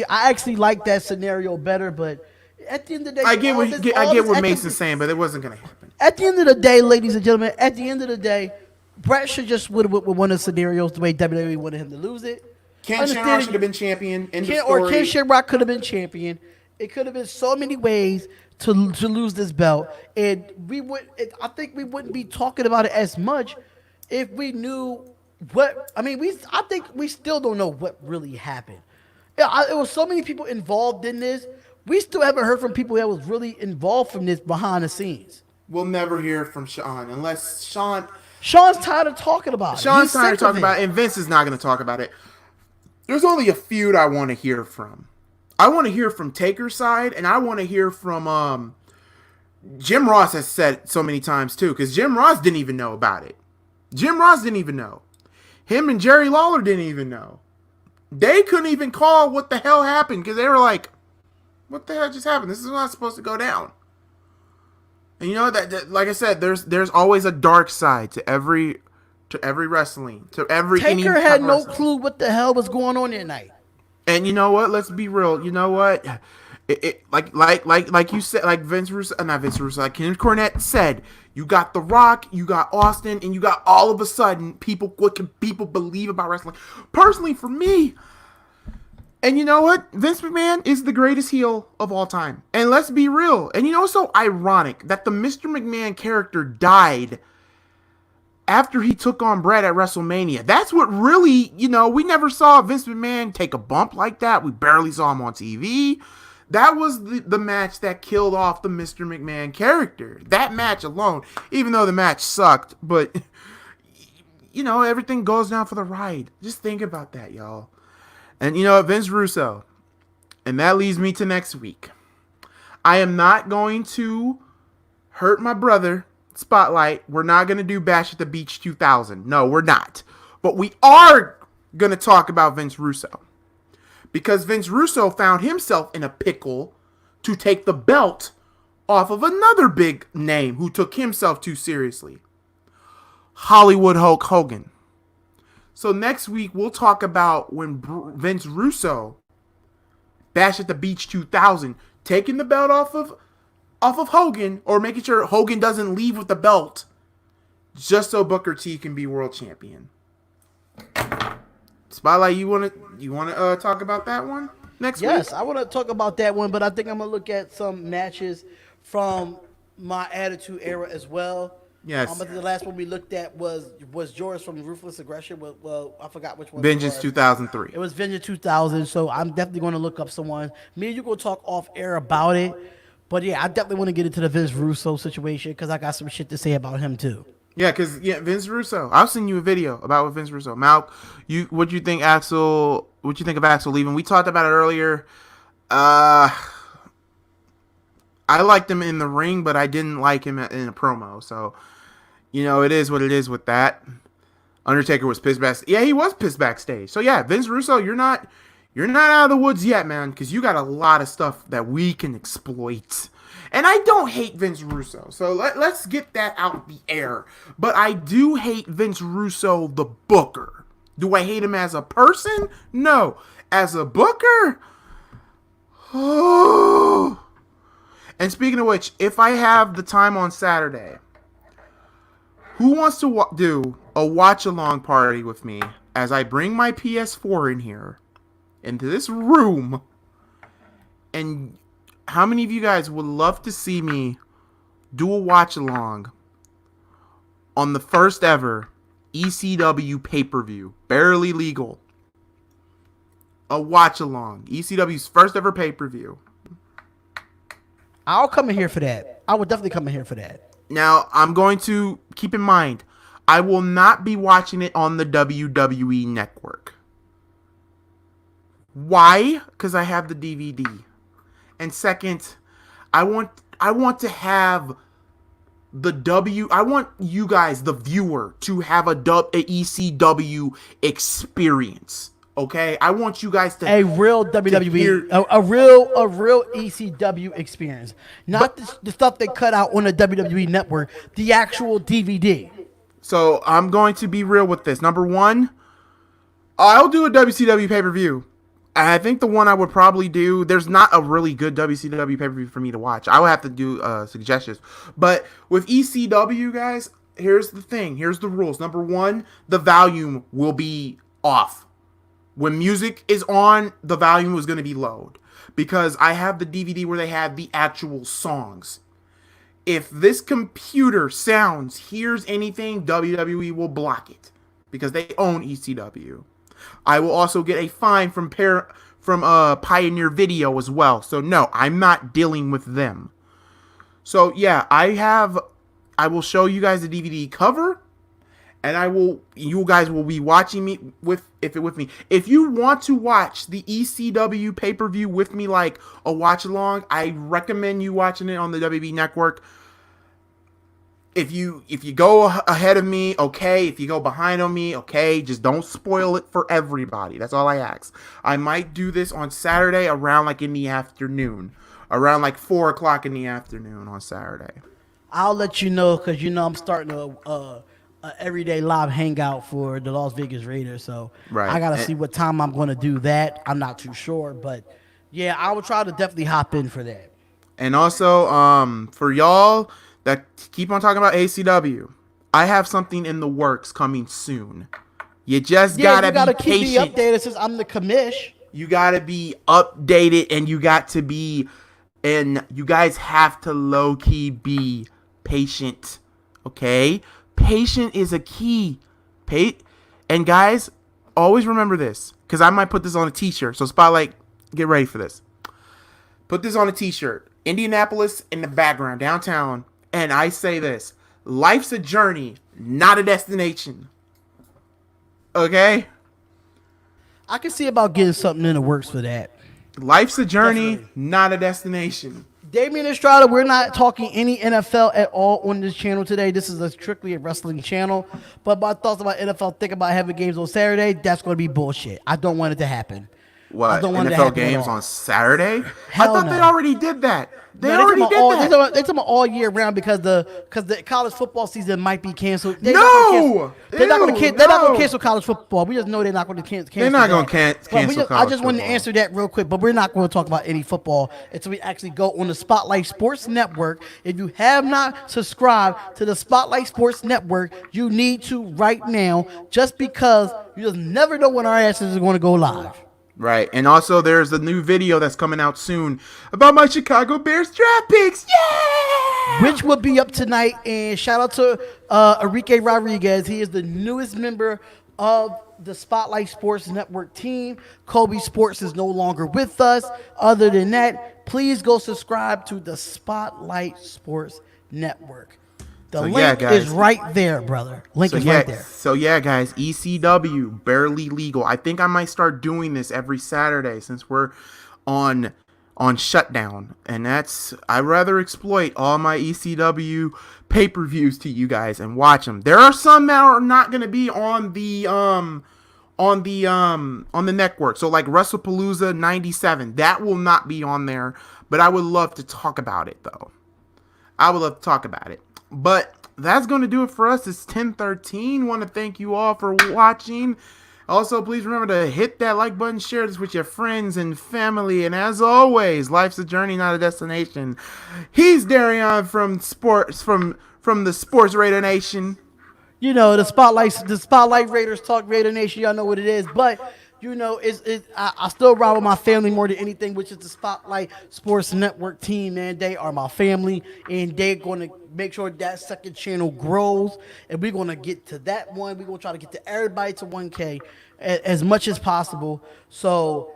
I actually like that scenario better, but at the end of the day, I get what Mason's saying, but it wasn't gonna happen. At the end of the day, ladies and gentlemen, at the end of the day, Brett should just would have one of the scenarios the way WWE wanted him to lose it. Ken Shamrock should have been champion. Or Ken Shamrock could have been champion. It could have been so many ways to lose this belt, and I think we wouldn't be talking about it as much if we knew what. I mean, I think we still don't know what really happened. It was so many people involved in this. We still haven't heard from people that was really involved from this behind the scenes. We'll never hear from Sean unless Sean's tired of talking about it. Sean's tired of talking about it, and Vince is not going to talk about it. There's only a feud I want to hear from. I want to hear from Taker's side, and I want to hear from Jim Ross has said so many times too, because Jim Ross didn't even know about it. Jim Ross didn't even know. Him and Jerry Lawler didn't even know. They couldn't even call what the hell happened, because they were like, what the hell just happened? This is not supposed to go down. And you know that like I said, there's always a dark side to every wrestling, to every. Taker had no clue what the hell was going on that night. And you know what? Let's be real. You know what? Like you said, like Vince Russo, not Vince Russo, like Ken Cornette said, you got The Rock, you got Austin, and you got all of a sudden what can people believe about wrestling? Personally, for me. And you know what? Vince McMahon is the greatest heel of all time. And let's be real. And you know, it's so ironic that the Mr. McMahon character died after he took on Brett at WrestleMania. That's what really, we never saw Vince McMahon take a bump like that. We barely saw him on TV. That was the match that killed off the Mr. McMahon character. That match alone, even though the match sucked, but, everything goes down for the ride. Just think about that, y'all. And Vince Russo, and that leads me to next week. I am not going to hurt my brother, Spotlight. We're not going to do Bash at the Beach 2000. No, we're not. But we are going to talk about Vince Russo. Because Vince Russo found himself in a pickle to take the belt off of another big name who took himself too seriously. Hollywood Hulk Hogan. So next week, we'll talk about when Vince Russo, Bash at the Beach 2000, taking the belt off of Hogan, or making sure Hogan doesn't leave with the belt, just so Booker T can be world champion. Spotlight, you want to talk about that one next week? Yes, I want to talk about that one, but I think I'm going to look at some matches from my Attitude Era as well. Yes. But the last one we looked at was George from Ruthless Aggression. Well, I forgot which one. Vengeance 2003. It was Vengeance 2000. So I'm definitely going to look up someone. Me and you go talk off air about it. But yeah, I definitely want to get into the Vince Russo situation because I got some shit to say about him too. Yeah, because Vince Russo. I'll send you a video about Vince Russo. Mal, what do you think, Axel? What you think of Axel leaving? We talked about it earlier. I liked him in the ring, but I didn't like him in a promo. So, it is what it is with that. Undertaker was pissed backstage. Yeah, he was pissed backstage. So yeah, Vince Russo, you're not out of the woods yet, man, because you got a lot of stuff that we can exploit. And I don't hate Vince Russo, so let's get that out the air. But I do hate Vince Russo, the booker. Do I hate him as a person? No. As a booker? Oh. And speaking of which, if I have the time on Saturday, who wants to do a watch-along party with me as I bring my PS4 in here, into this room, and how many of you guys would love to see me do a watch-along on the first ever ECW pay-per-view, Barely Legal, a watch along. ECW's first ever pay-per-view. I'll come in here for that. I would definitely come in here for that. Now, I'm going to keep in mind, I will not be watching it on the WWE network. Why? Because I have the DVD. And second, I want to have I want you guys, the viewer, to have a ECW experience. Okay, I want you guys to a real WWE, a real ECW experience, not the stuff they cut out on the WWE network. The actual DVD. So I'm going to be real with this. Number one, I'll do a WCW pay-per-view. I think the one I would probably do, there's not a really good WCW pay-per-view for me to watch. I would have to do suggestions. But with ECW, guys, here's the thing. Here's the rules. Number one, the volume will be off. When music is on, the volume is going to be low. Because I have the DVD where they have the actual songs. If this computer hears anything, WWE will block it. Because they own ECW. I will also get a fine from Pioneer Video as well. So no, I'm not dealing with them. So yeah, I will show you guys the DVD cover, and you guys will be watching me with me. If you want to watch the ECW pay-per-view with me, like a watch along, I recommend you watching it on the WWE network. If you go ahead of me, okay. If you go behind on me, okay. Just don't spoil it for everybody. That's all I ask. I might do this on Saturday around like in the afternoon. Around like 4 o'clock in the afternoon on Saturday. I'll let you know because I'm starting a everyday live hangout for the Las Vegas Raiders. So right. I got to see what time I'm going to do that. I'm not too sure. But, yeah, I will try to definitely hop in for that. And also, for y'all that keep on talking about ACW, I have something in the works coming soon. You just gotta be keep patient. me updated since I'm the commish. You gotta be updated, and you guys have to low key be patient. Okay, patient is a key. And guys, always remember this, because I might put this on a T-shirt. So Spotlight, get ready for this. Put this on a T-shirt. Indianapolis in the background, downtown. And I say this, life's a journey, not a destination. Okay? I can see about getting something in the works for that. Life's a journey, Definitely. not a destination. Damian Estrada, we're not talking any NFL at all on this channel today. This is strictly a wrestling channel. But my thoughts about NFL, think about having games on Saturday, that's going to be bullshit. I don't want it to happen. What, NFL games on Saturday? Hell I thought no. they already did that. They No, already did that. They talking about all year round because the college football season might be canceled. They're No! not going to cancel college football. We just know they're not going to cancel. They're not going to cancel I college just wanted to football. answer that real quick, but we're not going to talk about any football until we actually go on the Spotlight Sports Network. If you have not subscribed to the Spotlight Sports Network, you need to right now, just because you just never know when our asses are going to go live. Right, and also there's a new video that's coming out soon about my Chicago Bears draft picks. Yeah! Which will be up tonight. And shout out to Enrique Rodriguez. He is the newest member of the Spotlight Sports Network team. Kobe Sports is no longer with us. Other than that, please go subscribe to the Spotlight Sports Network. The link is right there, brother. Link is right there. So yeah, guys, ECW, barely legal. I think I might start doing this every Saturday since we're on shutdown. And I'd rather exploit all my ECW pay-per-views to you guys and watch them. There are some that are not going to be on the network. So like WrestlePalooza 97, that will not be on there, but I would love to talk about it though. But that's going to do it for us. It's 10:13. Want to thank you all for watching. Also, please remember to hit that like button, share this with your friends and family. And as always, life's a journey, not a destination. He's Darion from the Sports Raider Nation. You know, the Spotlight Raiders Talk Raider Nation. Y'all know what it is. But you know, I still ride with my family more than anything, which is the Spotlight Sports Network team, man. They are my family, and they're going to make sure that second channel grows, and we're going to get to that one. We're going to try to get to everybody to 1K as much as possible. So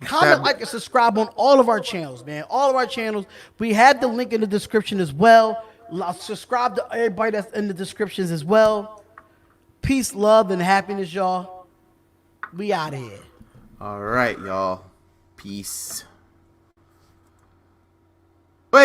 Comment, like, and subscribe on all of our channels, man. All of our channels. We had the link in the description as well. Subscribe to everybody that's in the descriptions as well. Peace, love, and happiness, y'all. We out of here. All right, y'all. Peace.